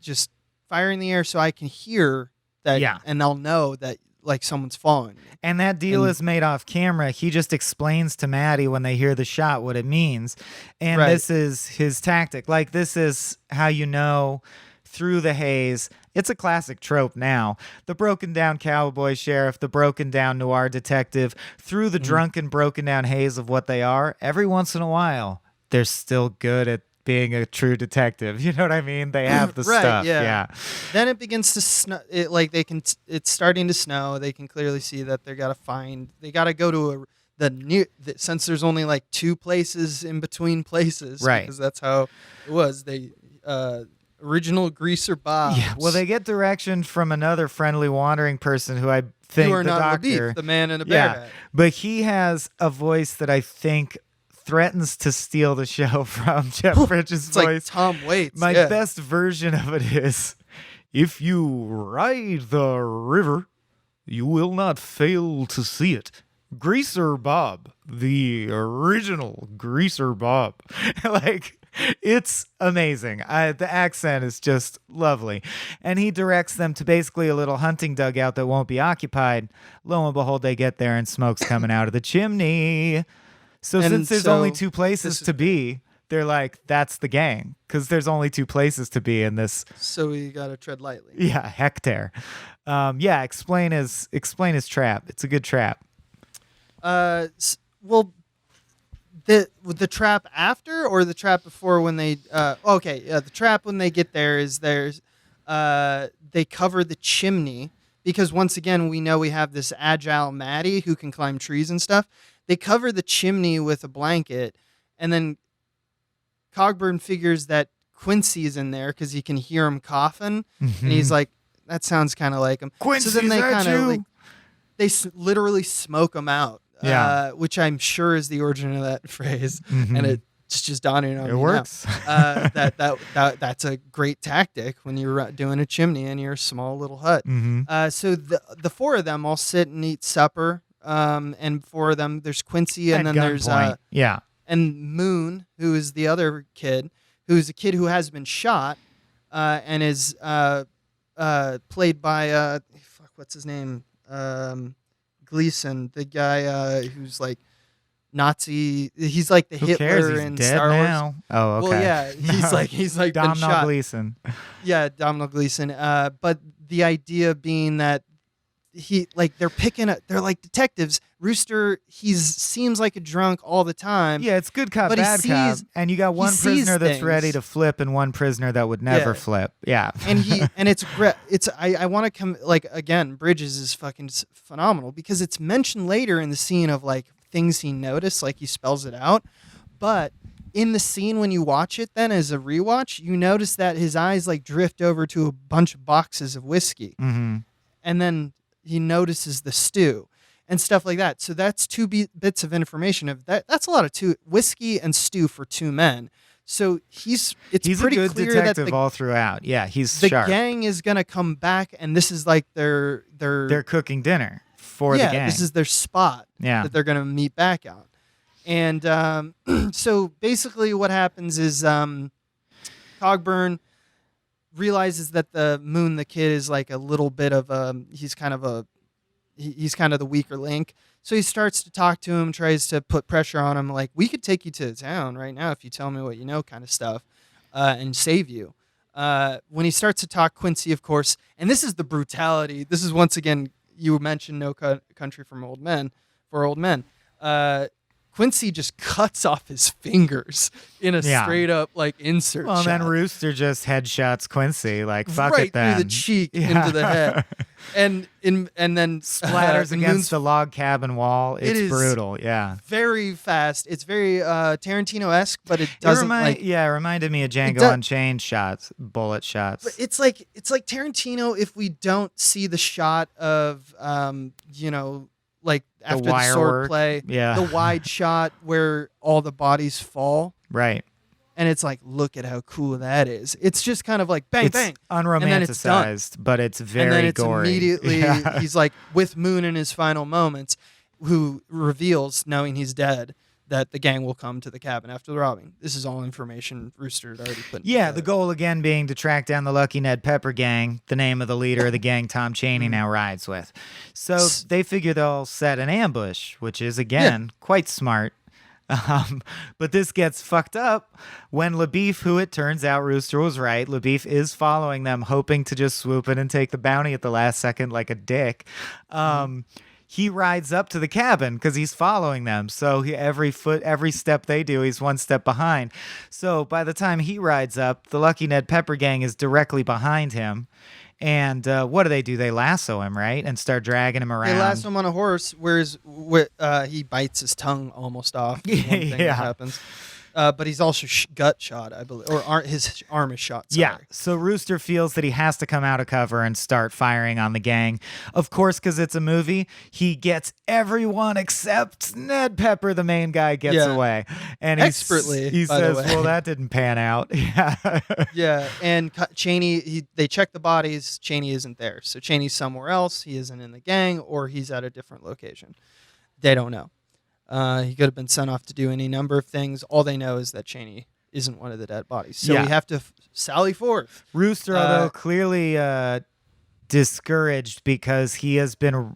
Just fire in the air so I can hear that, and they'll know that like someone's following me. And that deal is made off camera. He just explains to Maddie when they hear the shot what it means. And this is his tactic. Like, this is how you know through the haze. It's a classic trope now. The broken down cowboy sheriff, the broken down noir detective, through the drunken, broken down haze of what they are, every once in a while, they're still good at being a true detective. You know what I mean? They have the stuff. Yeah. Then it begins to snow. It's starting to snow. They can clearly see that they got to go to since there's only like 2 places in between places. Right. Because that's how it was. They, original Greaser Bob. Yeah. Well, they get direction from another friendly wandering person who I think you are the not doctor, LeBoeuf, the man in a bear hat. But he has a voice that I think threatens to steal the show from Jeff Bridges' it's voice. Like Tom Waits. My best version of it is, if you ride the river, you will not fail to see it. Greaser Bob, the original Greaser Bob. Like, it's amazing. The accent is just lovely. And he directs them to basically a little hunting dugout that won't be occupied. Lo and behold, they get there and smoke's coming out of the chimney. So since there's only 2 places to be, they're like, that's the gang. Because there's only 2 places to be in this. So we got to tread lightly. Yeah, hectare. Explain his trap. It's a good trap. The trap after or the trap before when they the trap when they get there is they cover the chimney because once again we know we have this agile Maddie who can climb trees and stuff. They cover the chimney with a blanket, and then Cogburn figures that Quincy's in there because he can hear him coughing, and he's like, that sounds kind of like him. Quincy's so then they kind of they literally smoke him out. Which I'm sure is the origin of that phrase, and it's just dawning on me. It works. That's a great tactic when you're doing a chimney in your small little hut. So the 4 of them all sit and eat supper, and 4 of them there's Quincy, and then there's and Moon, who is the other kid, who's a kid who has been shot, and is played by what's his name? Gleason, the guy who's like Nazi. He's like the Hitler in Star Wars. Now. Oh, okay. Well, yeah, he's like been shot. Gleason. Yeah, Domhnall Gleeson. But the idea being that they're like detectives. Rooster, seems like a drunk all the time. Yeah, it's good cop, bad cop. And you got one prisoner that's ready to flip and one prisoner that would never flip. Yeah. and it's great. I want to come, like, again, Bridges is fucking phenomenal because it's mentioned later in the scene of like things he noticed, like he spells it out. But in the scene when you watch it then as a rewatch, you notice that his eyes like drift over to a bunch of boxes of whiskey. And then he notices the stew and stuff like that. So that's 2 bits of information of that. That's a lot of whiskey and stew for 2 men. So he's pretty a good clear detective that all throughout. Yeah, he's the sharp. gang is gonna come back, and this is like they're cooking dinner for the gang. This is their spot that they're gonna meet back on. And so basically, what happens is Cogburn realizes that the Moon, the kid, is like a little bit of he's kind of the weaker link. So he starts to talk to him, tries to put pressure on him, like, we could take you to the town right now if you tell me what you know, kind of stuff, and save you. When he starts to talk Quincy, of course, and this is the brutality. This is once again, you mentioned No Country for Old Men. Quincy just cuts off his fingers in a straight up like insert shot. Then Rooster just headshots Quincy, like, fuck right it then. Through the cheek into the head. And then splatters against the log cabin wall. It's brutal, very fast. It's very Tarantino-esque, but it doesn't it reminded me of Django Unchained shots, bullet shots. But it's like Tarantino if we don't see the shot of like after the sword play, the wide shot where all the bodies fall. Right. And it's like, look at how cool that is. It's just kind of like bang, It's bang. unromanticized, and then it's done. but it's very and then it's gory. immediately, Yeah. he's like with Moon in his final moments, who reveals, knowing he's dead, that the gang will come to the cabin after the robbing. This is all information Rooster had already put Yeah, together. the goal again being to track down the Lucky Ned Pepper gang, the name of the leader of the gang Tom Chaney now rides with. So they figure they'll set an ambush, which is, again, quite smart. But this gets fucked up when LeBoeuf, who it turns out Rooster was right, LeBoeuf is following them, hoping to just swoop in and take the bounty at the last second like a dick. He rides up to the cabin because he's following them. So every step they do, he's one step behind. So by the time he rides up, the Lucky Ned Pepper gang is directly behind him. And what do? They lasso him, right? And start dragging him around. They lasso him on a horse, whereas he bites his tongue almost off. One thing that happens. But he's also gut shot, I believe, or his arm is shot. Sorry. Yeah. So Rooster feels that he has to come out of cover and start firing on the gang. Of course, because it's a movie, he gets everyone except Ned Pepper, the main guy, gets away. And expertly, he says, "Well, that didn't pan out." Yeah. Yeah. And Chaney, they check the bodies. Chaney isn't there, so Chaney's somewhere else. He isn't in the gang, or he's at a different location. They don't know. He could have been sent off to do any number of things. All they know is that Chaney isn't one of the dead bodies. So we have to sally forth. Rooster, although clearly discouraged because he has been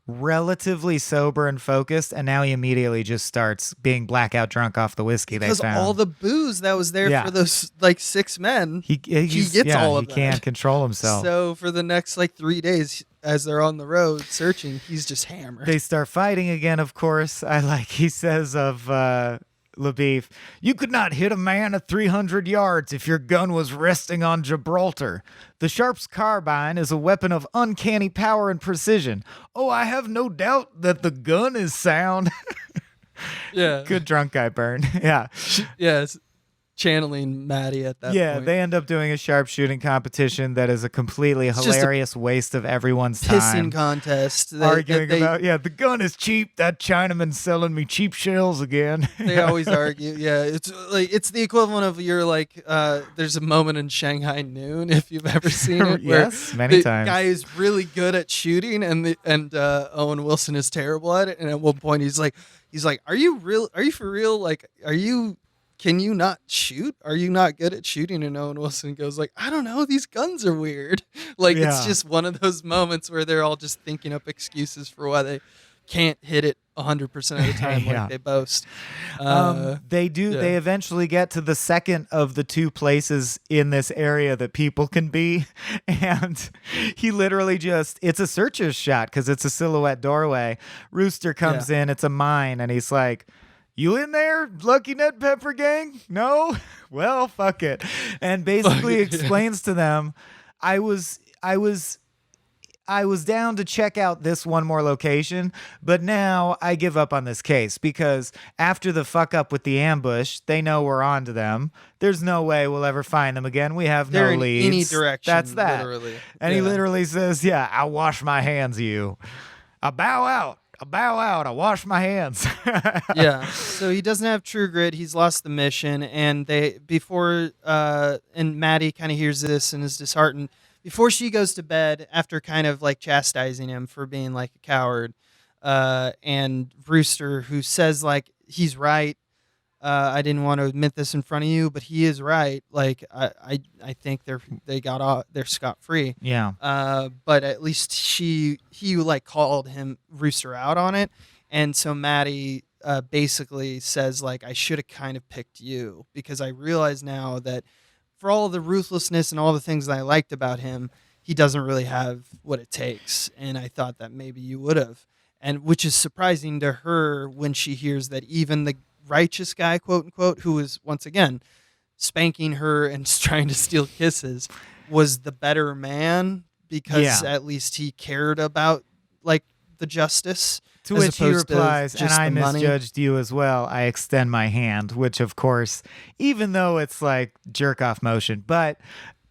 relatively sober and focused, and now he immediately just starts being blackout drunk off the whiskey they found. Because all the booze that was there for those like 6 men, he gets all of that. He can't control himself. So for the next like 3 days, as they're on the road searching, he's just hammered. They start fighting again, of course. He says of LeBoeuf, "You could not hit a man at 300 yards if your gun was resting on Gibraltar. The Sharp's carbine is a weapon of uncanny power and precision. Oh, I have no doubt that the gun is sound." Yeah. Good drunk guy burn. Yeah. Yes. Channeling Maddie at that point. Yeah, they end up doing a sharpshooting competition that is a completely hilarious waste of everyone's pissing time. contest. Arguing about, the gun is cheap. That Chinaman's selling me cheap shells again. They always argue. Yeah, it's the equivalent of there's a moment in Shanghai Noon, if you've ever seen it. Yes, many times. The guy is really good at shooting, and Owen Wilson is terrible at it. And at one point, he's like, "Are you real? Are you for real? Like, can you not shoot? Are you not good at shooting?" And Owen Wilson goes like, "I don't know. These guns are weird." It's just one of those moments where they're all just thinking up excuses for why they can't hit it 100% of the time like they boast. They do. Yeah. They eventually get to the second of the 2 places in this area that people can be. And he literally it's a searcher's shot because it's a silhouette doorway. Rooster comes in. It's a mine. And he's like, "You in there, Lucky Ned Pepper gang? No? Well, fuck it." And basically explains to them, I was down to check out this one more location, but now I give up on this case because after the fuck up with the ambush, they know we're on to them. There's no way we'll ever find them again. We have no leads. In any direction. That's that. Literally. And he literally says, "I'll wash my hands of you. I bow out. I wash my hands." Yeah. So he doesn't have true grit. He's lost the mission. And and Maddie kind of hears this and is disheartened. Before she goes to bed, after kind of like chastising him for being like a coward, and Rooster, who says like, he's right. I didn't want to admit this in front of you, but he is right. Like I think they're scot free. Yeah. But at least he like called Rooster out on it, and so Maddie basically says like, "I should have kind of picked you because I realize now that for all the ruthlessness and all the things that I liked about him, he doesn't really have what it takes, and I thought that maybe you would have." And which is surprising to her when she hears that even the righteous guy, quote unquote, who is once again spanking her and trying to steal kisses, was the better man because at least he cared about like the justice. To which he replies, "And I misjudged you as well. I extend my hand," which of course, even though it's like jerk off motion, but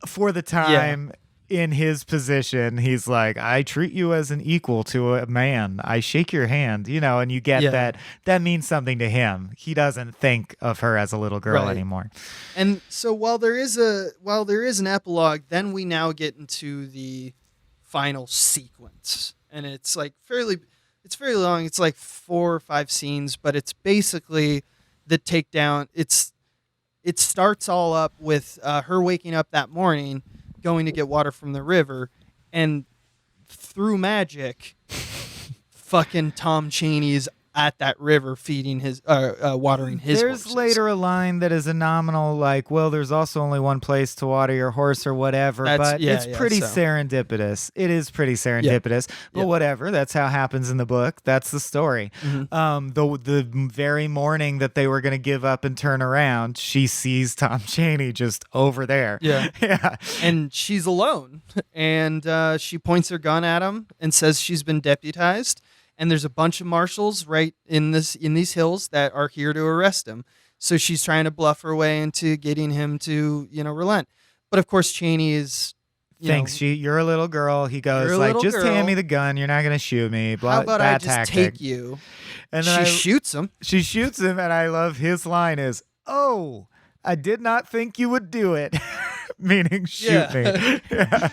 for the time, in his position, he's like, I treat you as an equal to a man. I shake your hand, and you get that means something to him. He doesn't think of her as a little girl anymore. And so while there is an epilogue, then we now get into the final sequence. And it's like fairly long. It's like 4 or 5 scenes, but it's basically the takedown. It starts all up with her waking up that morning, going to get water from the river, and through magic, fucking Tom Chaney's at that river feeding his watering his There's horses. later a line that is a nominal like, well, there's also only one place to water your horse or whatever, but it's pretty serendipitous. It is pretty serendipitous, but whatever. That's how it happens in the book. That's the story. Mm-hmm. The very morning that they were going to give up and turn around, she sees Tom Chaney just over there. Yeah. And she's alone, and she points her gun at him and says she's been deputized. And there's a bunch of marshals right in these hills that are here to arrest him. So she's trying to bluff her way into getting him to, relent. But of course, Chaney is thinks you're a little girl. He goes like, just hand me the gun. You're not gonna shoot me. How about I just take you? And she shoots him. She shoots him, and I love his line is, "Oh, I did not think you would do it," meaning shoot me. Yeah.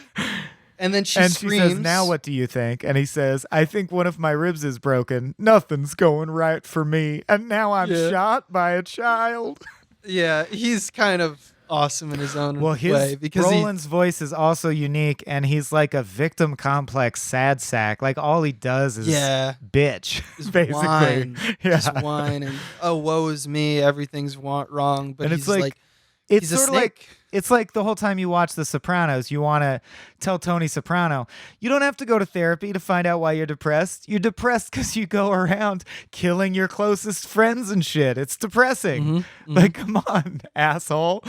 And then she screams. She says, now what do you think? And he says, I think one of my ribs is broken. Nothing's going right for me. And now I'm shot by a child. Yeah, he's kind of awesome in his own way. Because Roland's voice is also unique, and he's like a victim complex sad sack. Like all he does is bitch, basically. Whine. Just whine and, oh, woe is me. Everything's wrong. But and it's sort of like it's like the whole time you watch The Sopranos, you want to tell Tony Soprano, you don't have to go to therapy to find out why you're depressed. You're depressed because you go around killing your closest friends and shit. It's depressing. Mm-hmm. Like, come on, asshole.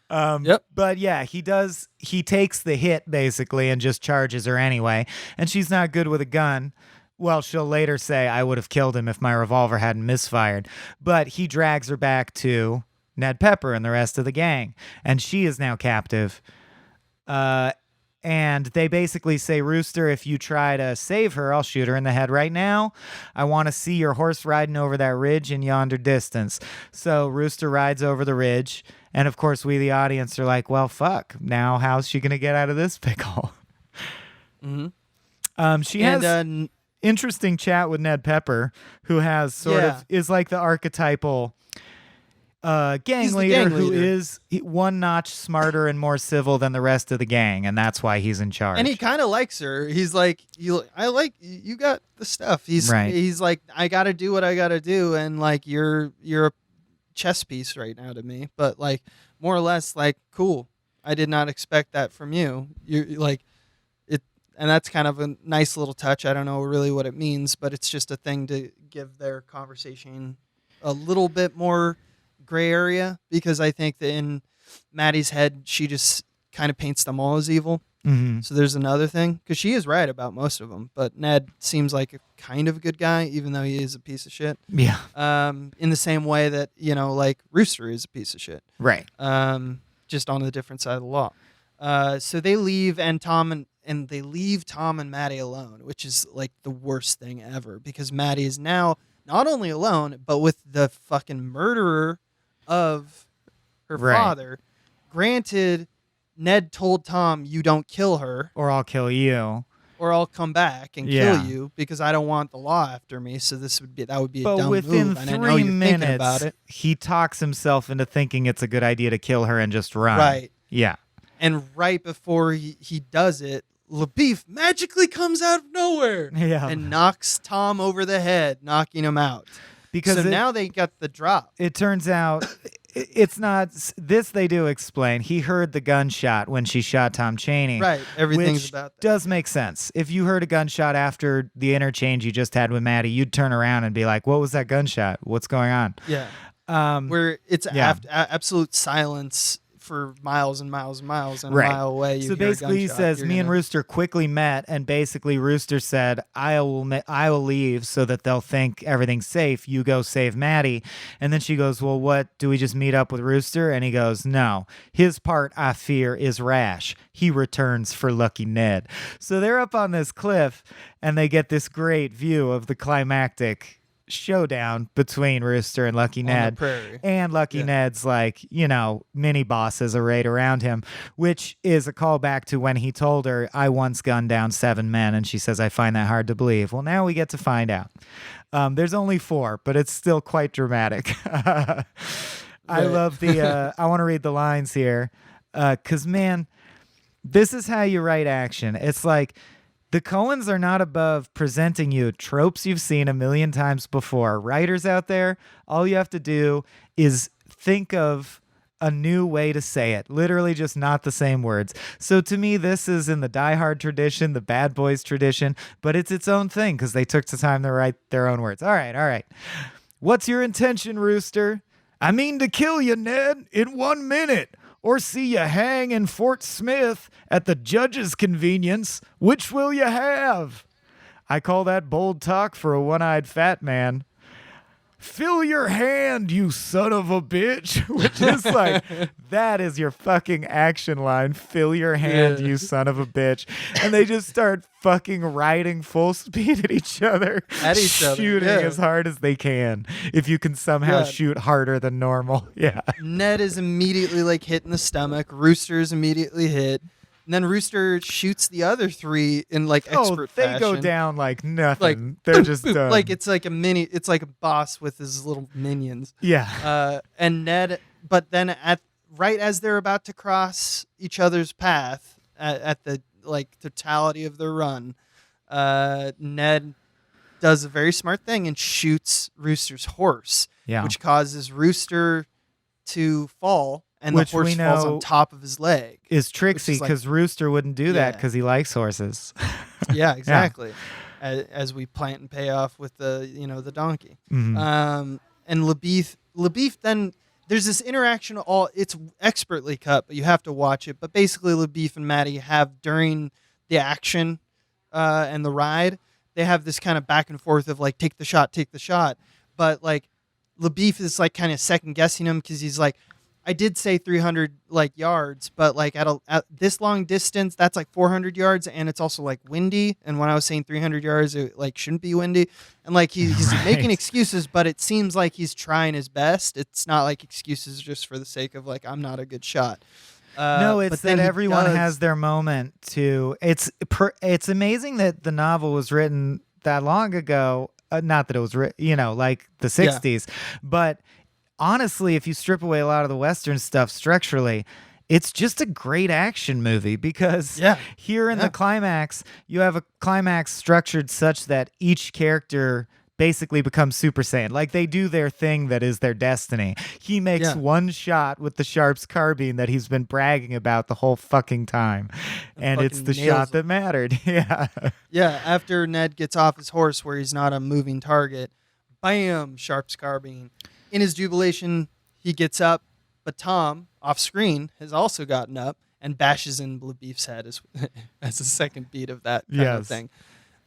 But yeah, he takes the hit basically and just charges her anyway. And she's not good with a gun. Well, she'll later say, I would have killed him if my revolver hadn't misfired. But he drags her back to Ned Pepper and the rest of the gang, and she is now captive. And they basically say, Rooster, if you try to save her, I'll shoot her in the head right now. I want to see your horse riding over that ridge in yonder distance. So Rooster rides over the ridge, and of course we, the audience, are like, well, fuck. Now how's she going to get out of this pickle? Mm-hmm. She has an interesting chat with Ned Pepper, who has sort of is like the archetypal gang leader who is one notch smarter and more civil than the rest of the gang, and that's why he's in charge. And he kind of likes her. He's like, I like you got the stuff. He's like, I got to do what I got to do, and like you're a chess piece right now to me. But like more or less, like cool. I did not expect that from you. You like it, and that's kind of a nice little touch. I don't know really what it means, but it's just a thing to give their conversation a little bit more gray area, because I think that in Maddie's head, she just kind of paints them all as evil. Mm-hmm. So there's another thing, because she is right about most of them, but Ned seems like a kind of a good guy, even though he is a piece of shit. Yeah. In the same way that, like Rooster is a piece of shit. Right. Just on the different side of the law. So they leave, and they leave Tom and Maddie alone, which is like the worst thing ever, because Maddie is now not only alone, but with the fucking murderer of her father. Granted, Ned told Tom, you don't kill her, or I'll kill you, or I'll come back and kill you, because I don't want the law after me. So that would be a dumb move. But within 3 minutes, about it. He talks himself into thinking it's a good idea to kill her and just run. Right. Yeah. And right before he does it, LeBoeuf magically comes out of nowhere and knocks Tom over the head, knocking him out. Because now they got the drop. It turns out it's not this. They do explain. He heard the gunshot when she shot Tom Chaney. Right. Everything's which about that. Does make sense. If you heard a gunshot after the interchange you just had with Maddie, you'd turn around and be like, what was that gunshot? What's going on? Yeah. Where it's absolute silence for miles and miles and miles, and Right. a mile away. So basically, he says, "Me and Rooster quickly met," and basically, Rooster said, "I will leave so that they'll think everything's safe. You go save Maddie." And then she goes, "Well, what? Do we just meet up with Rooster?" And he goes, "No. His part, I fear, is rash. He returns for Lucky Ned." So they're up on this cliff, and they get this great view of the climactic showdown between Rooster and Lucky Ned. And Lucky Ned's like, mini bosses arrayed around him, which is a callback to when he told her, "I once gunned down 7 men," and she says, "I find that hard to believe." Well, now we get to find out. There's only 4, but it's still quite dramatic. I love I want to read the lines here, because, man, this is how you write action. It's like, the Coens are not above presenting you tropes you've seen a million times before. Writers out there, all you have to do is think of a new way to say it. Literally just not the same words. So to me, this is in the Die Hard tradition, the Bad Boys tradition, but it's its own thing because they took the time to write their own words. All right. "What's your intention, Rooster?" "I mean to kill you, Ned, in 1 minute. Or see you hang in Fort Smith at the judge's convenience. Which will you have?" "I call that bold talk for a one-eyed fat man." "Fill your hand, you son of a bitch." Which is like, that is your fucking action line. "Fill your hand, you son of a bitch." And they just start fucking riding full speed at each other, shooting as hard as they can. If you can somehow shoot harder than normal. Yeah. Ned is immediately like hit in the stomach. Rooster is immediately hit. And then Rooster shoots the other 3 in like expert fashion. They go down like nothing. They're just done. Like it's like it's like a boss with his little minions. Yeah. And Ned, but then right as they're about to cross each other's path at the like totality of their run, Ned does a very smart thing and shoots Rooster's horse, which causes Rooster to fall. And the horse falls on top of his leg. Is tricksy because Rooster wouldn't do that because he likes horses. Yeah, exactly. As we plant and pay off with the donkey. Mm-hmm. And LeBoeuf then, there's this interaction, it's expertly cut, but you have to watch it. But basically LeBoeuf and Maddie have, during the action and the ride, they have this kind of back and forth of like, take the shot. But like LeBoeuf is like kind of second guessing him because he's like, I did say 300 like yards, but like at this long distance, that's like 400 yards, and it's also like windy. And when I was saying 300 yards, it like shouldn't be windy. And like he's making excuses, but it seems like he's trying his best. It's not like excuses just for the sake of like I'm not a good shot. No, it's that everyone has their moment to. It's amazing that the novel was written that long ago. Not that it was written, like the 60s, but. Honestly, if you strip away a lot of the Western stuff structurally, it's just a great action movie because here in the climax, you have a climax structured such that each character basically becomes Super Saiyan. Like they do their thing that is their destiny. He makes one shot with the Sharp's carbine that he's been bragging about the whole fucking time. And it's the shot that mattered. Yeah. Yeah, after Ned gets off his horse where he's not a moving target, bam, Sharp's carbine. In his jubilation, he gets up, but Tom, off screen, has also gotten up and bashes in LeBoeuf's head as a second beat of that kind of thing.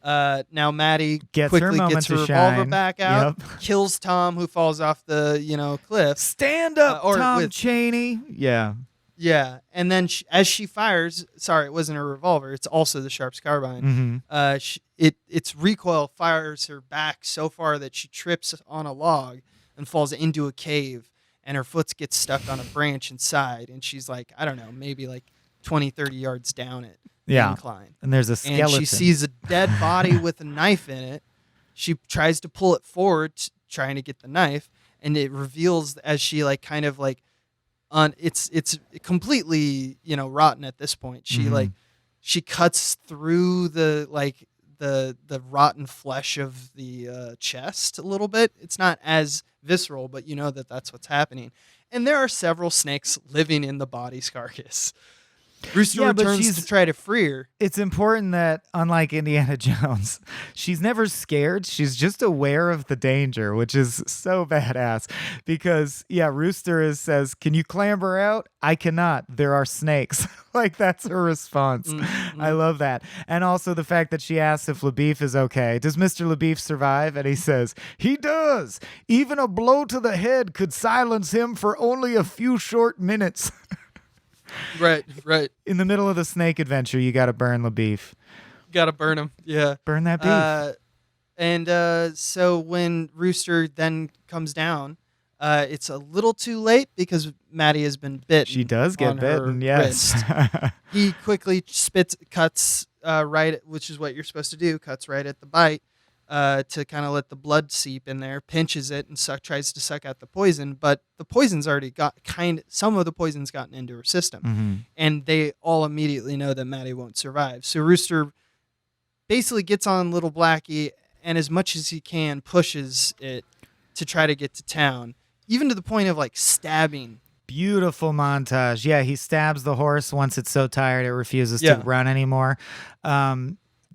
Now Maddie quickly gets her revolver back out, kills Tom, who falls off the cliff. Stand up, Tom Chaney. Yeah. Yeah, and then as she fires, sorry, it wasn't a revolver. It's also the Sharp's carbine. Mm-hmm. Its recoil fires her back so far that she trips on a log and falls into a cave, and her foot gets stuck on a branch inside, and she's like, I don't know, maybe like 20, 30 yards down it. Incline. And there's a skeleton. And she sees a dead body with a knife in it. She tries to pull it forward, trying to get the knife, and it reveals as she like kind of like it's completely rotten at this point. She she cuts through the rotten flesh of the chest a little bit. It's not as visceral, but that's what's happening. And there are several snakes living in the body's carcass. Rooster returns to try to free her. It's important that, unlike Indiana Jones, she's never scared. She's just aware of the danger, which is so badass. Because, Rooster says, "Can you clamber out?" "I cannot. There are snakes." Like, that's her response. Mm-hmm. I love that. And also the fact that she asks if LeBoeuf is okay. Does Mr. LeBoeuf survive? And he says, "He does. Even a blow to the head could silence him for only a few short minutes." Right. In the middle of the snake adventure, you got to burn LeBoeuf. Got to burn him, yeah. Burn that beef. So when Rooster then comes down, it's a little too late because Maddie has been bitten. She does get bitten, yes. He quickly cuts right, which is what you're supposed to do, cuts right at the bite to kind of let the blood seep in there, pinches it, and tries to suck out the poison. But the poison's already some of the poison's gotten into her system. Mm-hmm. And they all immediately know that Maddie won't survive. So Rooster basically gets on Little Blackie and as much as he can pushes it to try to get to town, even to the point of like stabbing. Beautiful montage. Yeah, he stabs the horse once it's so tired it refuses to run anymore.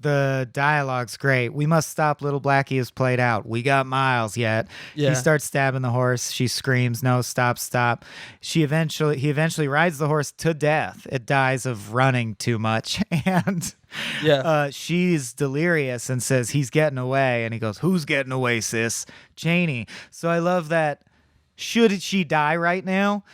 The dialogue's great. "We must stop Little Blackie is played out. We got miles yet." Yeah. He starts stabbing the horse. She screams, "No, stop, stop." He eventually rides the horse to death. It dies of running too much. And she's delirious and says, "He's getting away." And he goes, "Who's getting away, sis?" "Chaney." So I love that. Should she die right now,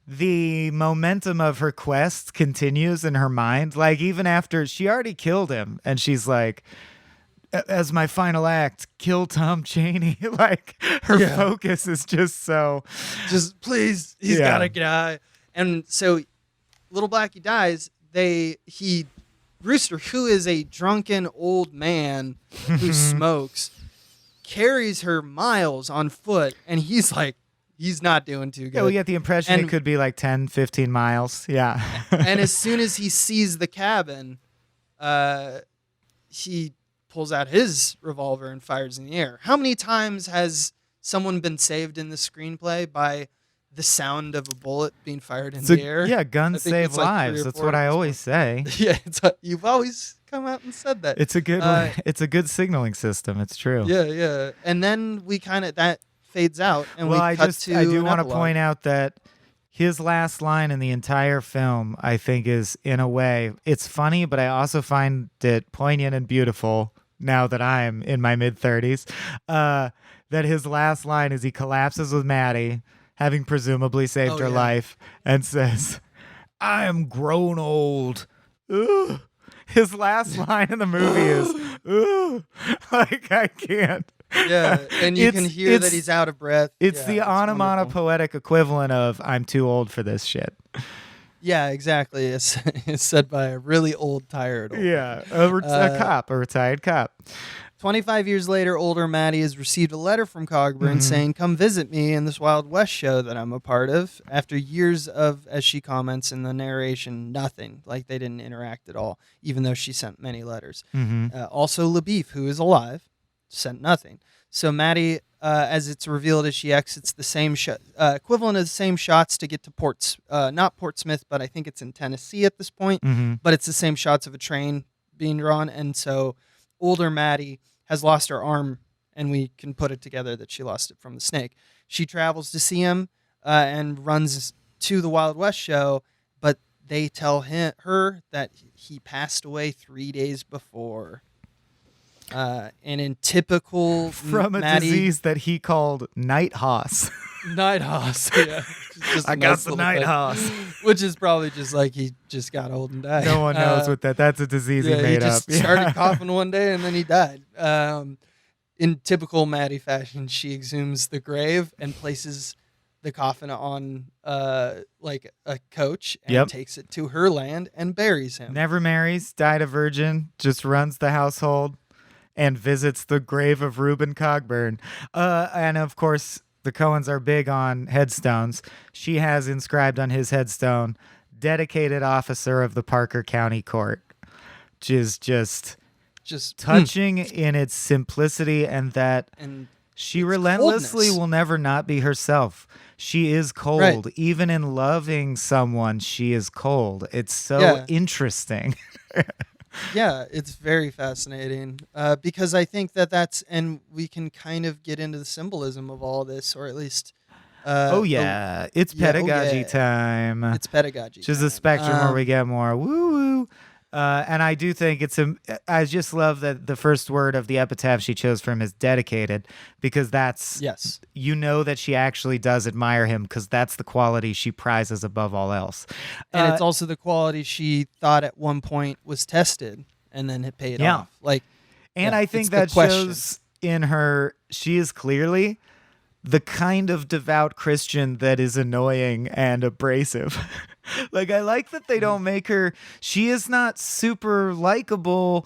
the momentum of her quest continues in her mind. Like, even after she already killed him, and she's like, "As my final act, kill Tom Chaney." Like, her focus is just please, he's gotta die. And so Little Blackie dies. Rooster, who is a drunken old man who smokes, carries her miles on foot, and he's like, he's not doing too good. Yeah, we get the impression it could be like 10, 15 miles. Yeah. And as soon as he sees the cabin, he pulls out his revolver and fires in the air. How many times has someone been saved in the screenplay by the sound of a bullet being fired in the air? Yeah, guns save lives. That's what I always say. Yeah, you've always come out and said that. It's a good it's a good signaling system. It's true. Yeah. And then we that fades out, and I do want to point out that his last line in the entire film, I think, is, in a way, it's funny, but I also find it poignant and beautiful now that I'm in my mid-30s, that his last line is he collapses with Maddie, having presumably saved her life, and says, "I am grown old." Ugh. His last line in the movie is, "Ugh." Like, I can't. Yeah, and you can hear that he's out of breath. It's the onomatopoetic equivalent of "I'm too old for this shit." Yeah, exactly. It's said by a really old, tired old man. A retired cop. 25 years later, older Maddie has received a letter from Cogburn saying, "Come visit me in this Wild West show that I'm a part of." After years of, as she comments in the narration, nothing. Like, they didn't interact at all, even though she sent many letters. Also, LeBoeuf, who is alive, sent nothing. So Maddie, as it's revealed as she exits the same equivalent of the same shots to get to not Portsmouth, but I think it's in Tennessee at this point, but it's the same shots of a train being drawn. And so older Maddie has lost her arm, and we can put it together that she lost it from the snake. She travels to see him and runs to the Wild West show, but they tell her that he passed away 3 days before. And in typical from a Maddie, disease that he called night hoss. Night hoss, yeah. I got the night hoss. Which is probably just like he just got old and died. No one knows what that's a disease he made up. He just started coughing one day and then he died. In typical Maddie fashion, she exhumes the grave and places the coffin on like a coach and takes it to her land and buries him. Never marries, died a virgin, just runs the household and visits the grave of Reuben Cogburn. And of course, the Coens are big on headstones. She has inscribed on his headstone, "Dedicated Officer of the Parker County Court," which is just touching in its simplicity, and that She relentlessly will never not be herself. She is cold. Right. Even in loving someone, she is cold. It's so interesting. Yeah, it's very fascinating because I think that's, and we can kind of get into the symbolism of all this, or at least... it's pedagogy time. It's pedagogy Which is a spectrum where we get more woo-woo. And I do think I just love that the first word of the epitaph she chose for him is dedicated, because that's, you know that she actually does admire him, because that's the quality she prizes above all else. And it's also the quality she thought at one point was tested and then it paid off. I think that shows in her, she is clearly the kind of devout Christian that is annoying and abrasive. I like that they don't make her, she is not super likable,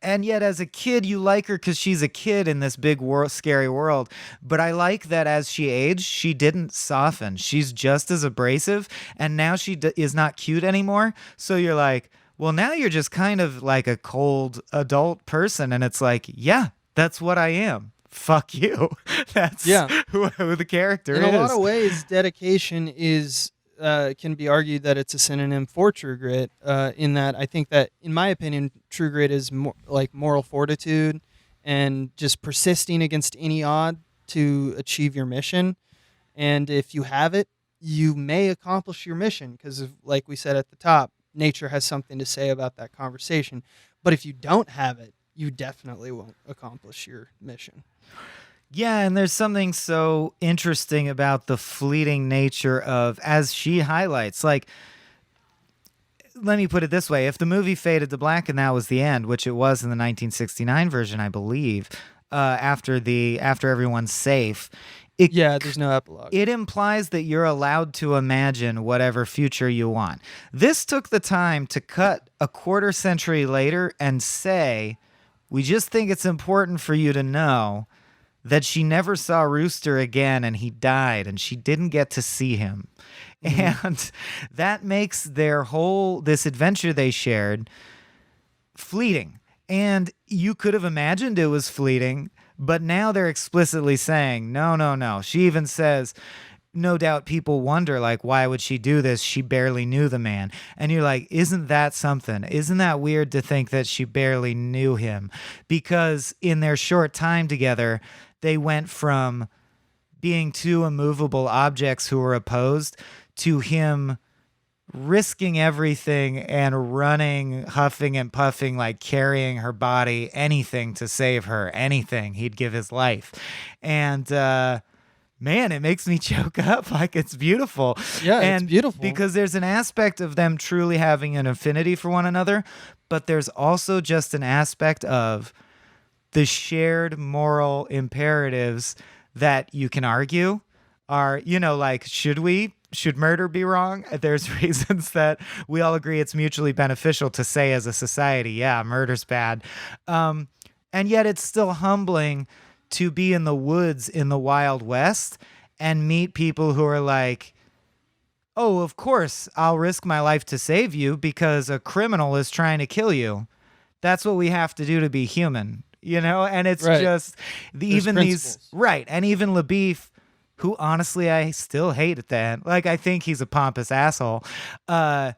and yet as a kid you like her because she's a kid in this big scary world. But I like that as she aged, she didn't soften. She's just as abrasive, and now she is not cute anymore. So you're like, well, now you're just kind of like a cold adult person, and it's like, yeah, that's what I am. Fuck you. That's who the character is. In a lot of ways, dedication is can be argued that it's a synonym for true grit. In that, I think that, in my opinion, true grit is more like moral fortitude and just persisting against any odd to achieve your mission. And if you have it, you may accomplish your mission because, like we said at the top, nature has something to say about that conversation. But if you don't have it, you definitely won't accomplish your mission. Yeah, and there's something so interesting about the fleeting nature of, as she highlights, let me put it this way. If the movie faded to black and that was the end, which it was in the 1969 version, I believe, after everyone's safe, there's no epilogue. It implies that you're allowed to imagine whatever future you want. This took the time to cut a quarter century later and say, we just think it's important for you to know that she never saw Rooster again and he died and she didn't get to see him. Mm-hmm. And that makes this adventure they shared fleeting. And you could have imagined it was fleeting, but now they're explicitly saying, no. She even says, no doubt people wonder, why would she do this? She barely knew the man. And you're like, isn't that something? Isn't that weird to think that she barely knew him? Because in their short time together, they went from being two immovable objects who were opposed to him risking everything and running, huffing and puffing, carrying her body, anything to save her, anything. He'd give his life. And, man, it makes me choke up. It's beautiful. Yeah, it's beautiful. Because there's an aspect of them truly having an affinity for one another, but there's also just an aspect of the shared moral imperatives that you can argue are, should murder be wrong? There's reasons that we all agree it's mutually beneficial to say as a society, yeah, murder's bad. And yet it's still humbling to be in the woods in the Wild West and meet people who are like, oh, of course, I'll risk my life to save you because a criminal is trying to kill you. That's what we have to do to be human, And it's just even these, right. And even LeBoeuf, who honestly I still hate at that. I think he's a pompous asshole. You're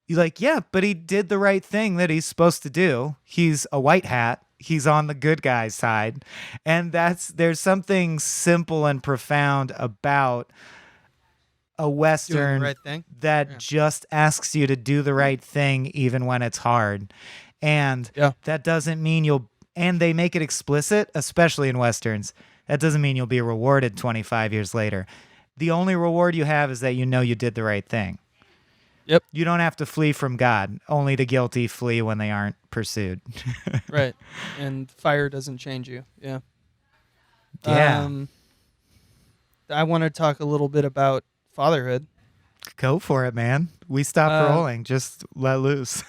like, yeah, but he did the right thing that he's supposed to do. He's a white hat. He's on the good guy's side. And there's something simple and profound about a Western that just asks you to do the right thing even when it's hard. And that doesn't mean and they make it explicit, especially in Westerns. That doesn't mean you'll be rewarded 25 years later. The only reward you have is that you know you did the right thing. Yep. You don't have to flee from God. Only the guilty flee when they aren't pursued. Right. And fire doesn't change you. Yeah. Yeah. I want to talk a little bit about fatherhood. Go for it, man. We stopped rolling. Just let loose.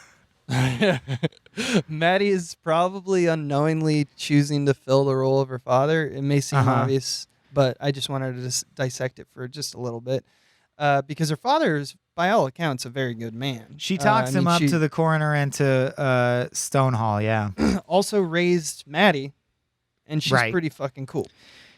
Maddie is probably unknowingly choosing to fill the role of her father. It may seem obvious, but I just wanted to dissect it for just a little bit. Because her father is, by all accounts, a very good man. She talks him up to the coroner and to Stonewall, yeah. Also raised Maddie, and she's pretty fucking cool.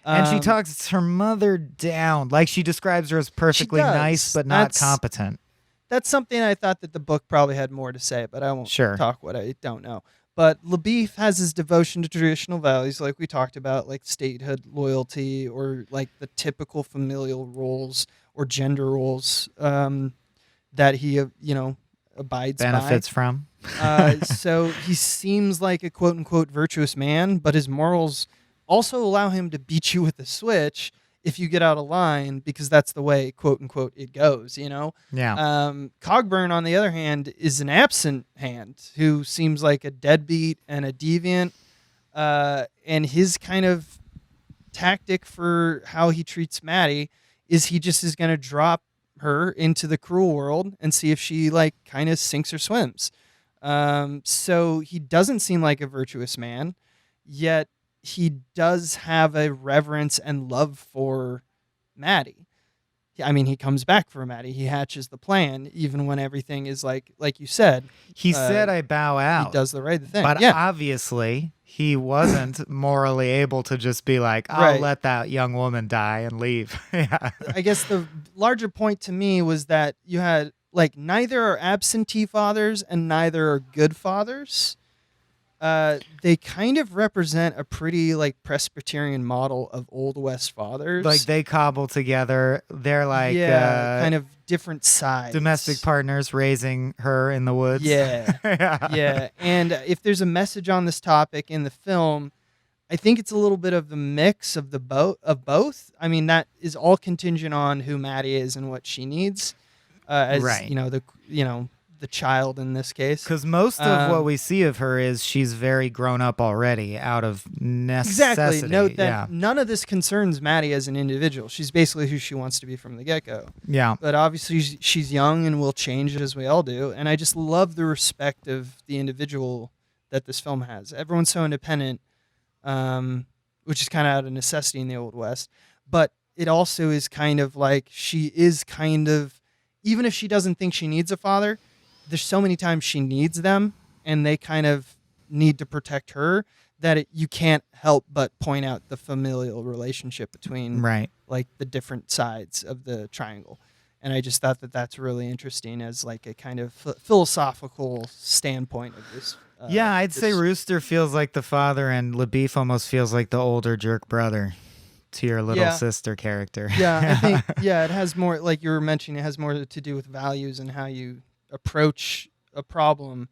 And she talks her mother down. Like, she describes her as perfectly nice, but not competent. That's something I thought that the book probably had more to say, but I won't talk what I don't know. But LeBoeuf has his devotion to traditional values, like we talked about, like statehood, loyalty, or like the typical familial roles or gender roles that he, abides benefits from. So he seems like a quote-unquote virtuous man, but his morals also allow him to beat you with a switch if you get out of line, because that's the way, quote-unquote, it goes, Yeah. Cogburn, on the other hand, is an absent hand who seems like a deadbeat and a deviant, and his kind of tactic for how he treats Maddie is he just is going to drop her into the cruel world and see if she, like, kind of sinks or swims. So he doesn't seem like a virtuous man, yet he does have a reverence and love for Maddie. I mean, he comes back for Maddie. He hatches the plan, even when everything is like you said. He said, I bow out. He does the right thing. But obviously, he wasn't morally able to just be like, I'll let that young woman die and leave. Yeah. I guess the larger point to me was that you had, like, neither are absentee fathers and neither are good fathers. They kind of represent a pretty, like, Presbyterian model of Old West fathers. Like, they cobble together. They're like kind of different sides. Domestic partners raising her in the woods. Yeah. Yeah. And if there's a message on this topic in the film, I think it's a little bit of the mix of both. I mean, that is all contingent on who Maddie is and what she needs. The child in this case. Because most of what we see of her is she's very grown up already out of necessity. Exactly. Note that none of this concerns Maddie as an individual. She's basically who she wants to be from the get-go. Yeah. But obviously she's young and will change as we all do. And I just love the respect of the individual that this film has. Everyone's so independent, which is kind of out of necessity in the Old West. But it also is kind of like she is kind of, even if she doesn't think she needs a father, there's so many times she needs them, and they kind of need to protect her that you can't help but point out the familial relationship between like the different sides of the triangle. And I just thought that that's really interesting as like a kind of philosophical standpoint of this. I'd say Rooster feels like the father, and LeBoeuf almost feels like the older jerk brother to your little sister character. I think it has more, like you were mentioning, it has more to do with values and how you approach a problem,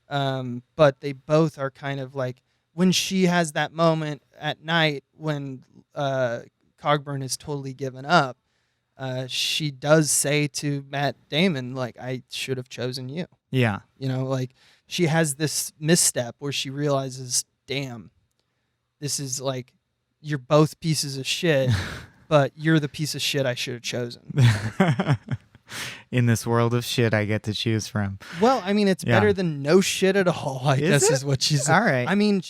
but they both are kind of like, when she has that moment at night when Cogburn is totally given up, she does say to Matt Damon, like, I should have chosen you. Yeah. Like, she has this misstep where she realizes, damn, this is like, you're both pieces of shit, but you're the piece of shit I should have chosen. In this world of shit I get to choose from. Well, I mean, it's better than no shit at all, I guess is what she's. All right. I mean,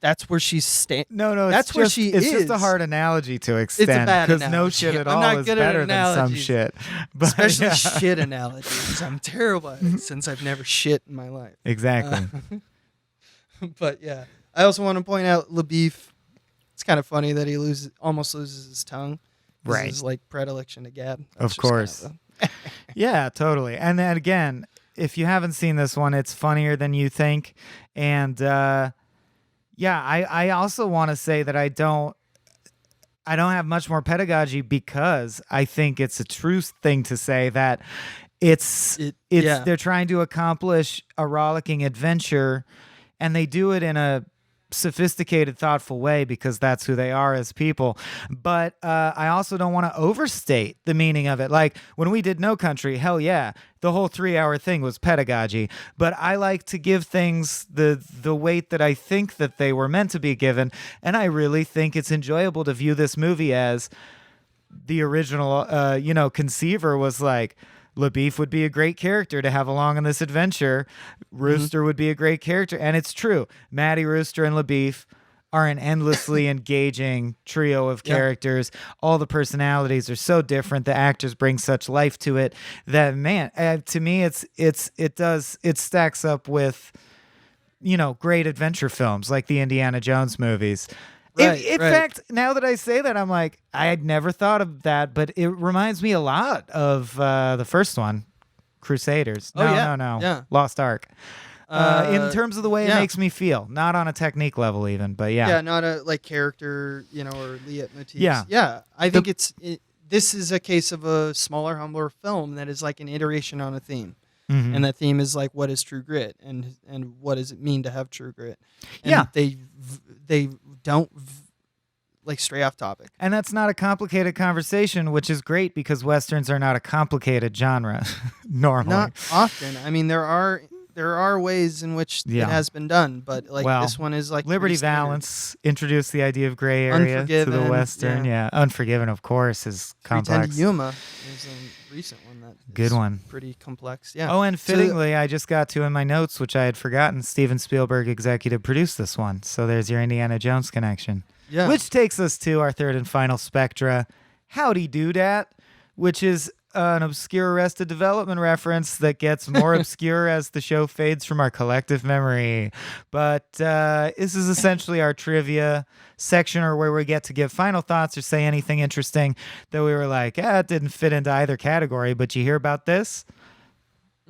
that's where she's No, that's where she is. It's just a hard analogy to extend. It's a bad analogy. Because no shit at all is better than some shit. But, especially shit analogies. I'm terrible at it since I've never shit in my life. Exactly. But yeah, I also want to point out LeBoeuf. It's kind of funny that he almost loses his tongue. Right. His like predilection to gab. Of course. Yeah, totally. And then again, if you haven't seen this one, it's funnier than you think. And I also want to say that I don't have much more pedagogy, because I think it's a true thing to say that they're trying to accomplish a rollicking adventure, and they do it in a sophisticated, thoughtful way, because that's who they are as people. But I also don't want to overstate the meaning of it. Like when we did No Country, hell yeah, the whole 3-hour thing was pedagogy. But I like to give things the weight that I think that they were meant to be given. And I really think it's enjoyable to view this movie as the original, conceiver was like, LeBoeuf would be a great character to have along on this adventure. Rooster would be a great character. And it's true. Maddie, Rooster, and LeBoeuf are an endlessly engaging trio of characters. All the personalities are so different. The actors bring such life to it that, man, to me, it stacks up with, great adventure films like the Indiana Jones movies. In fact, now that I say that, I'm like, I had never thought of that, but it reminds me a lot of the first one, Crusaders. No, Yeah. Lost Ark. In terms of the way it makes me feel, not on a technique level even, but yeah. Yeah, not a like character, or leitmotifs. Yeah. Yeah, I think this is a case of a smaller, humbler film that is like an iteration on a theme. Mm-hmm. And that theme is like, what is true grit, and what does it mean to have true grit? And they don't like stray off topic. And that's not a complicated conversation, which is great because Westerns are not a complicated genre normally. Not often. I mean, there are ways in which it has been done, but like this one is like Liberty Valance introduced the idea of gray area to the Western. Yeah. Unforgiven, of course, is complex. Yuma is a recent one that good one. Pretty complex. Yeah. Oh, and fittingly, I just got to in my notes, which I had forgotten. Steven Spielberg executive produced this one, so there's your Indiana Jones connection. Yeah. Which takes us to our third and final spectra, Howdy Doodat, which is an obscure Arrested Development reference that gets more obscure as the show fades from our collective memory. But this is essentially our trivia section, or where we get to give final thoughts or say anything interesting that we were like, it didn't fit into either category, but you hear about this?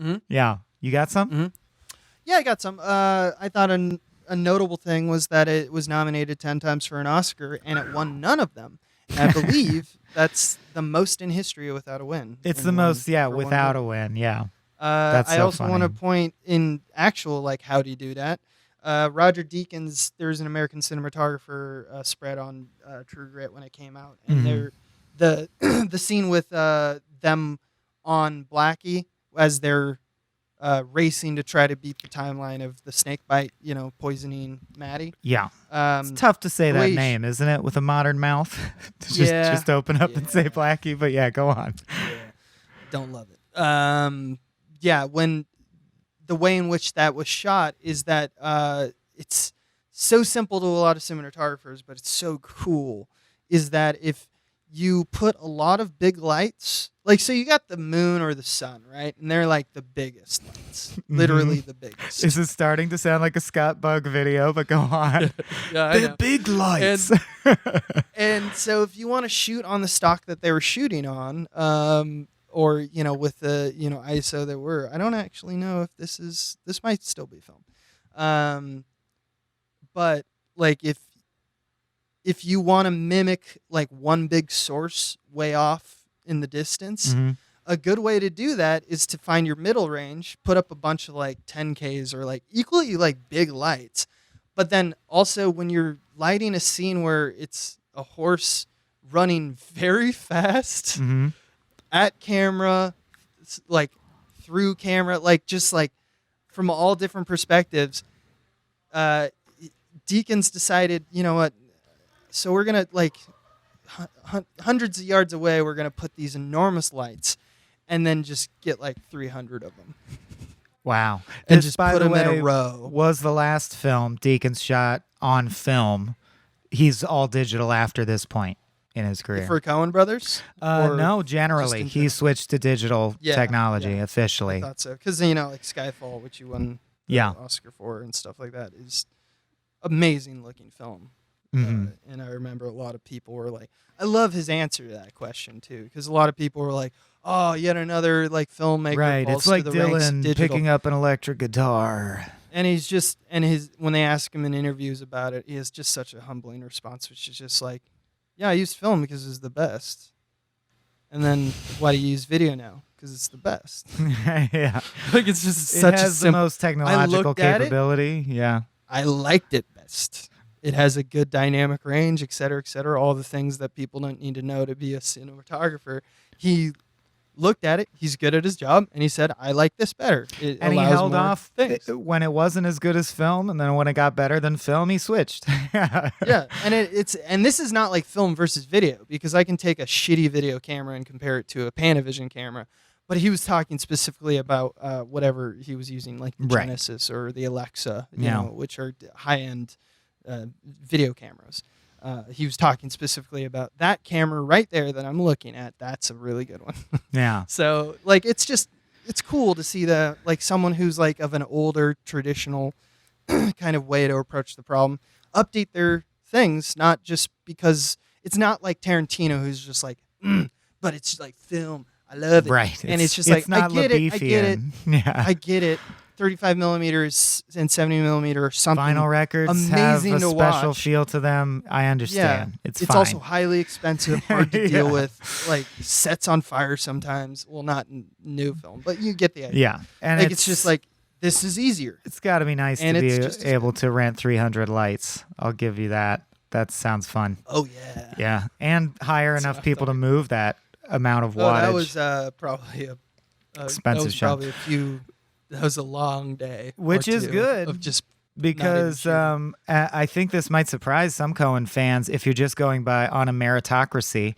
Mm-hmm. Yeah. You got some? Mm-hmm. Yeah, I got some. I thought a notable thing was that it was nominated 10 times for an Oscar, and it won none of them. And I believe that's the most in history without a win. It's the most, without a win, yeah. I also want to point in actual, like, how do you do that? Roger Deakins, there's an American cinematographer spread on True Grit when it came out, and the scene with them on Blackie as they're racing to try to beat the timeline of the snake bite, poisoning Maddie. Yeah. It's tough to say that name, isn't it, with a modern mouth? to just open up and say Blackie, but yeah, go on. Yeah. Don't love it. When the way in which that was shot is that it's so simple to a lot of cinematographers, but it's so cool, is that if you put a lot of big lights, like, so you got the moon or the sun, right? And they're like the biggest lights, literally the biggest. This is starting to sound like a Scott Bug video, but go on. The big lights. And so if you want to shoot on the stock that they were shooting on, or, with the, ISO that were, I don't actually know if this might still be film. But like if you want to mimic like one big source way off in the distance, a good way to do that is to find your middle range, put up a bunch of like 10Ks or like equally like big lights. But then also when you're lighting a scene where it's a horse running very fast at camera, like through camera, like just like from all different perspectives, Deakins decided, you know what, so we're going to like hundreds of yards away, we're going to put these enormous lights and then just get like 300 of them. Wow. And This, just by put the them way, in a row. Was the last film Deakins shot on film. He's all digital after this point in his career. For Coen Brothers? No, generally. He switched to digital technology officially. I thought so. Because, like Skyfall, which you won the Oscar for and stuff like that, is amazing looking film. And I remember a lot of people were like, I love his answer to that question too, because a lot of people were like, oh, yet another like filmmaker. Right, falls it's like to the ranks of Dylan digital. picking up an electric guitar. And when they ask him in interviews about it, he has just such a humbling response, which is just like, yeah, I used film because it's the best. And then why do you use video now? Because it's the best. Yeah. Like it's just It such has a the most technological capability. Yeah. I liked it best. It has a good dynamic range, et cetera, all the things that people don't need to know to be a cinematographer. He looked at it, he's good at his job, and he said, I like this better. And he held off when it wasn't as good as film, and then when it got better than film, he switched. Yeah, and this is not like film versus video, because I can take a shitty video camera and compare it to a Panavision camera, but he was talking specifically about whatever he was using, like the Genesis or the Alexa, you know, which are high-end video cameras. He was talking specifically about that camera right there that I'm looking at. That's a really good one. Yeah. So like, it's cool to see the, like someone who's like of an older traditional kind of way to approach the problem, update their things, not just because it's not like Tarantino who's just like, but it's like film. I love it. Right. And it's just it's like, not I get it. Yeah. I get it. 35 millimeters and 70 millimeter or something. Vinyl records amazing have a to special watch. feel to them. I understand. Yeah, It's it's fine. also highly expensive, hard to deal Yeah. with, like sets on fire sometimes. Well, not in new film, but you get the idea. Yeah. And Like it's just like, this is easier. it's got to be nice and to it's be just as able to rent 300 lights. I'll give you that. That sounds fun. Oh yeah. Yeah. And hire That's enough what I people to thought. move that amount of Oh, wattage. that was probably a Expensive that was shot. probably a few. That was a long day, or Which is two good. of just because shooting. I think this might surprise some Coen fans if you're just going by on a meritocracy.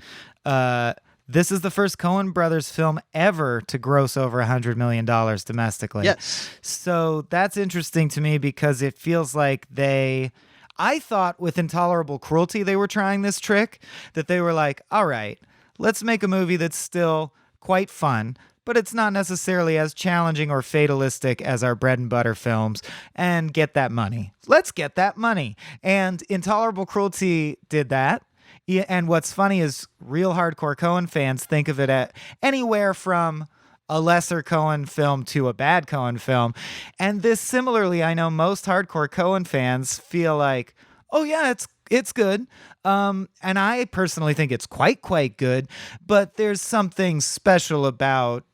This is the first Coen brothers film ever to gross over $100 million domestically. Yes. So that's interesting to me because it feels like I thought with Intolerable Cruelty they were trying this trick, that they were like, all right, let's make a movie that's still quite fun, but it's not necessarily as challenging or fatalistic as our bread and butter films, and get that money. Let's get that money. And Intolerable Cruelty did that. Yeah, and what's funny is real hardcore Coen fans think of it at anywhere from a lesser Coen film to a bad Coen film. And this similarly, I know most hardcore Coen fans feel like, oh yeah, it's good. And I personally think it's quite good, but there's something special about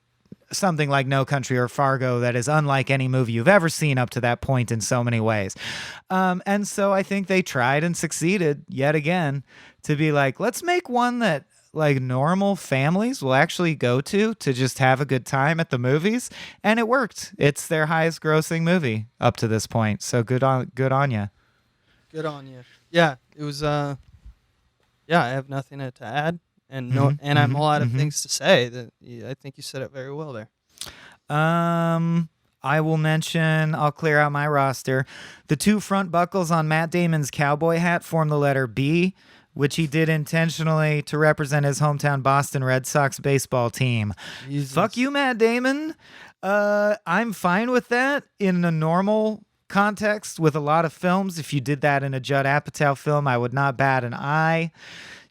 something like No Country or Fargo that is unlike any movie you've ever seen up to that point in so many ways. And so I think they tried and succeeded yet again to be like, let's make one that like normal families will actually go to just have a good time at the movies. And it worked. It's their highest grossing movie up to this point. So good on you. Good on you. Yeah, it was. Yeah, I have nothing to add, and I'm all out of things to say. I think you said it very well there. I will mention, I'll clear out my roster. The two front buckles on Matt Damon's cowboy hat form the letter B, which he did intentionally to represent his hometown Boston Red Sox baseball team. Jesus. Fuck you, Matt Damon. I'm fine with that in a normal context with a lot of films. If you did that in a Judd Apatow film, I would not bat an eye.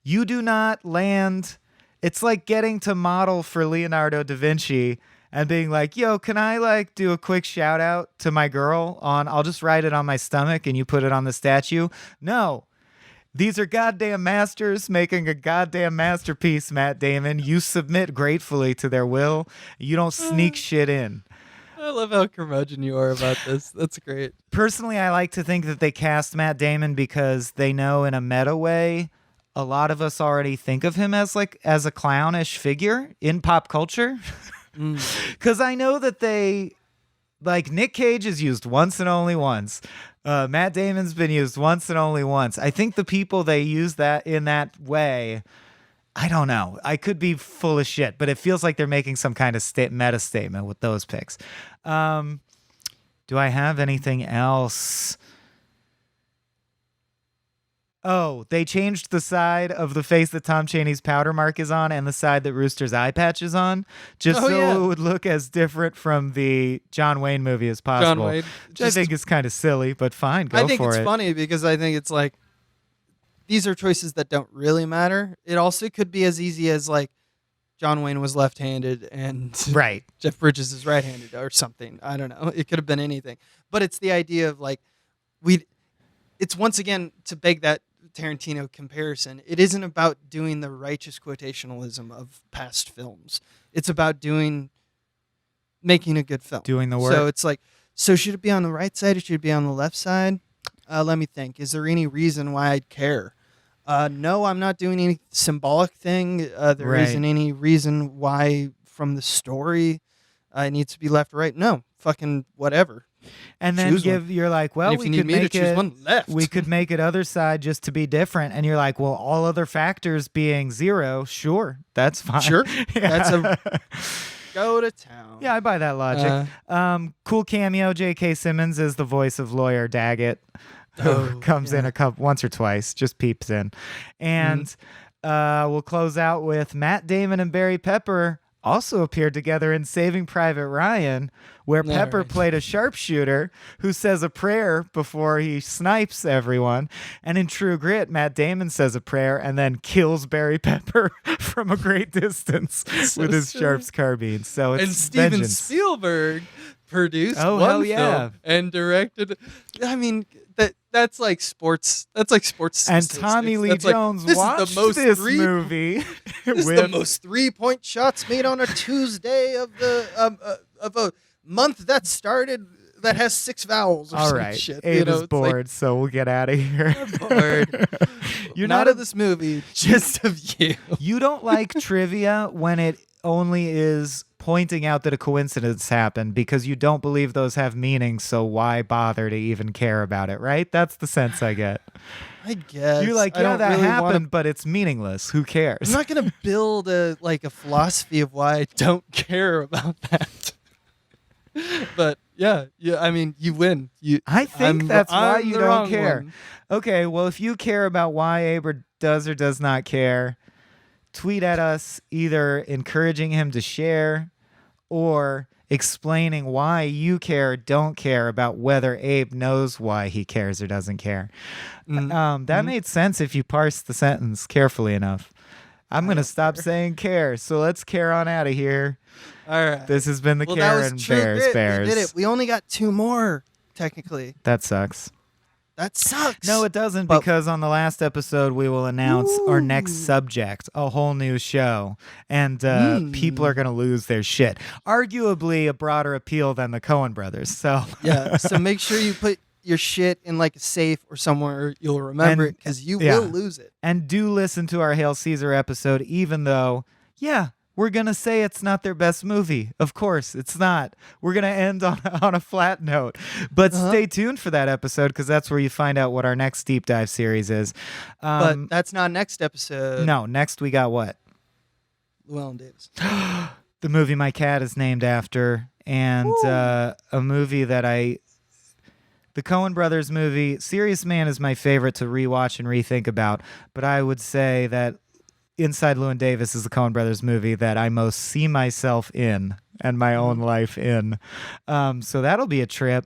You do not land. It's like getting to model for Leonardo da Vinci and being like, yo, can I like do a quick shout out to my girl I'll just write it on my stomach and you put it on the statue? No. These are goddamn masters making a goddamn masterpiece, Matt Damon. You submit gratefully to their will. You don't sneak shit in. I love how curmudgeon you are about this. That's great. Personally, I like to think that they cast Matt Damon because they know in a meta way a lot of us already think of him as a clownish figure in pop culture. Because I know that they, like, Nick Cage is used once and only once. Matt Damon's been used once and only once. I think the people they use that in that way, I don't know. I could be full of shit, but it feels like they're making some kind of meta statement with those picks. Do I have anything else? Oh, they changed the side of the face that Tom Chaney's powder mark is on and the side that Rooster's eye patch is on, just it would look as different from the John Wayne movie as possible. John Wayne. Which I think is kind of silly, but fine, go for it. I think it's funny because I think it's like, these are choices that don't really matter. It also could be as easy as like John Wayne was left-handed and right. Jeff Bridges is right-handed or something. I don't know. It could have been anything. But it's the idea of like, it's once again to beg that Tarantino comparison. It isn't about doing the righteous quotationalism of past films. It's about making a good film. Doing the work. So it's like, so should it be on the right side or should it be on the left side? Let me think. Is there any reason why I'd care? No, I'm not doing any symbolic thing. There isn't any reason why from the story it needs to be left or right. No, fucking whatever. And then you're like, well, we could make it. We could make it other side just to be different. And you're like, well, all other factors being zero, sure, that's fine. Sure, yeah. Go to town. Yeah, I buy that logic. Cool cameo. J.K. Simmons is the voice of lawyer Daggett, who comes in once or twice, just peeps in. And we'll close out with Matt Damon and Barry Pepper also appeared together in Saving Private Ryan, where Pepper played a sharpshooter who says a prayer before he snipes everyone. And in True Grit, Matt Damon says a prayer and then kills Barry Pepper from a great distance with his Sharps carbine. So it's and Steven vengeance. Spielberg produced hell one yeah. film and directed. I mean, that's like sports. That's like sports. And statistics. Tommy Lee That's Jones like, watched this movie. This is the most 3-point shots made on a Tuesday of a month that started that has 6 vowels or all some right. shit. Abe you know, is bored, so we'll get out of here. I'm bored. You're not not of this movie, just of you. You don't like trivia when it only is pointing out that a coincidence happened because you don't believe those have meaning, so why bother to even care about it, right? That's the sense I get. I guess. You're like, yeah, that happened, but it's meaningless. Who cares? I'm not going to build a philosophy of why I don't care about that. But yeah, I mean, you win. I think that's why you don't care. One. Okay, well, if you care about why Abe does or does not care, tweet at us either encouraging him to share or explaining why you care or don't care about whether Abe knows why he cares or doesn't care. That made sense if you parse the sentence carefully enough. I'm going to stop saying care, so let's care on out of here. All right. This has been the that Care was and True Bears Grit. Bears. We did it. We only got 2 more, technically. That sucks. That sucks. No, it doesn't, because on the last episode, we will announce our next subject, a whole new show, and people are going to lose their shit. Arguably a broader appeal than the Coen brothers. So yeah, so make sure you put your shit in like a safe or somewhere you'll remember it, because you will lose it. And do listen to our Hail Caesar episode, even though, we're going to say it's not their best movie. Of course, it's not. We're going to end on a flat note. But stay tuned for that episode, because that's where you find out what our next deep dive series is. But that's not next episode. No, next we got what? Llewellyn Davis. The movie my cat is named after, and a movie that the Coen Brothers movie, Serious Man is my favorite to rewatch and rethink about, but I would say that Inside Llewyn Davis is the Coen Brothers movie that I most see myself in and my own life in. So that'll be a trip.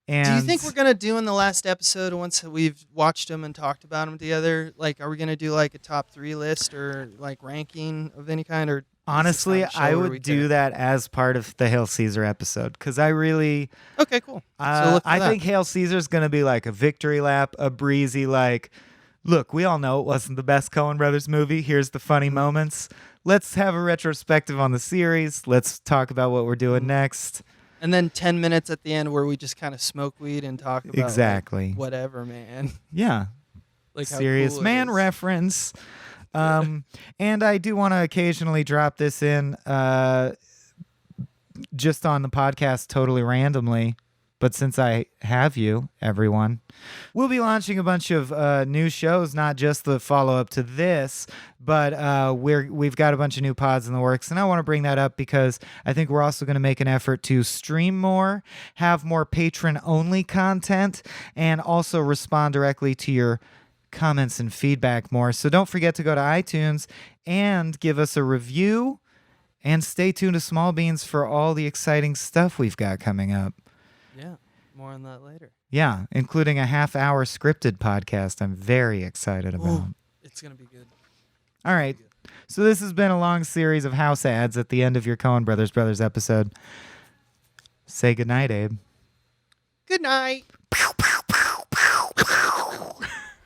And do you think we're going to do in the last episode, once we've watched them and talked about them together, like, are we going to do like a top 3 list or like ranking of any kind? Or honestly, I would do that as part of the Hail Caesar episode, because I really... Okay, cool. So look for I that. think Hail Caesar is going to be like a victory lap, a breezy, like... Look, we all know it wasn't the best Coen Brothers movie. Here's the funny moments. Let's have a retrospective on the series. Let's talk about what we're doing next. And then 10 minutes at the end where we just kind of smoke weed and talk about exactly like, whatever, man. Yeah. Like how Serious cool Man reference. And I do want to occasionally drop this in just on the podcast totally randomly. But since I have you, everyone, we'll be launching a bunch of new shows, not just the follow-up to this, but we've got a bunch of new pods in the works. And I want to bring that up because I think we're also going to make an effort to stream more, have more patron-only content, and also respond directly to your comments and feedback more. So don't forget to go to iTunes and give us a review, and stay tuned to Small Beans for all the exciting stuff we've got coming up. Yeah, more on that later. Yeah, including a half-hour scripted podcast I'm very excited about. Ooh, it's going to be good. All right, so this has been a long series of house ads at the end of your Coen Brothers episode. Say goodnight, Abe. Good night. Pew.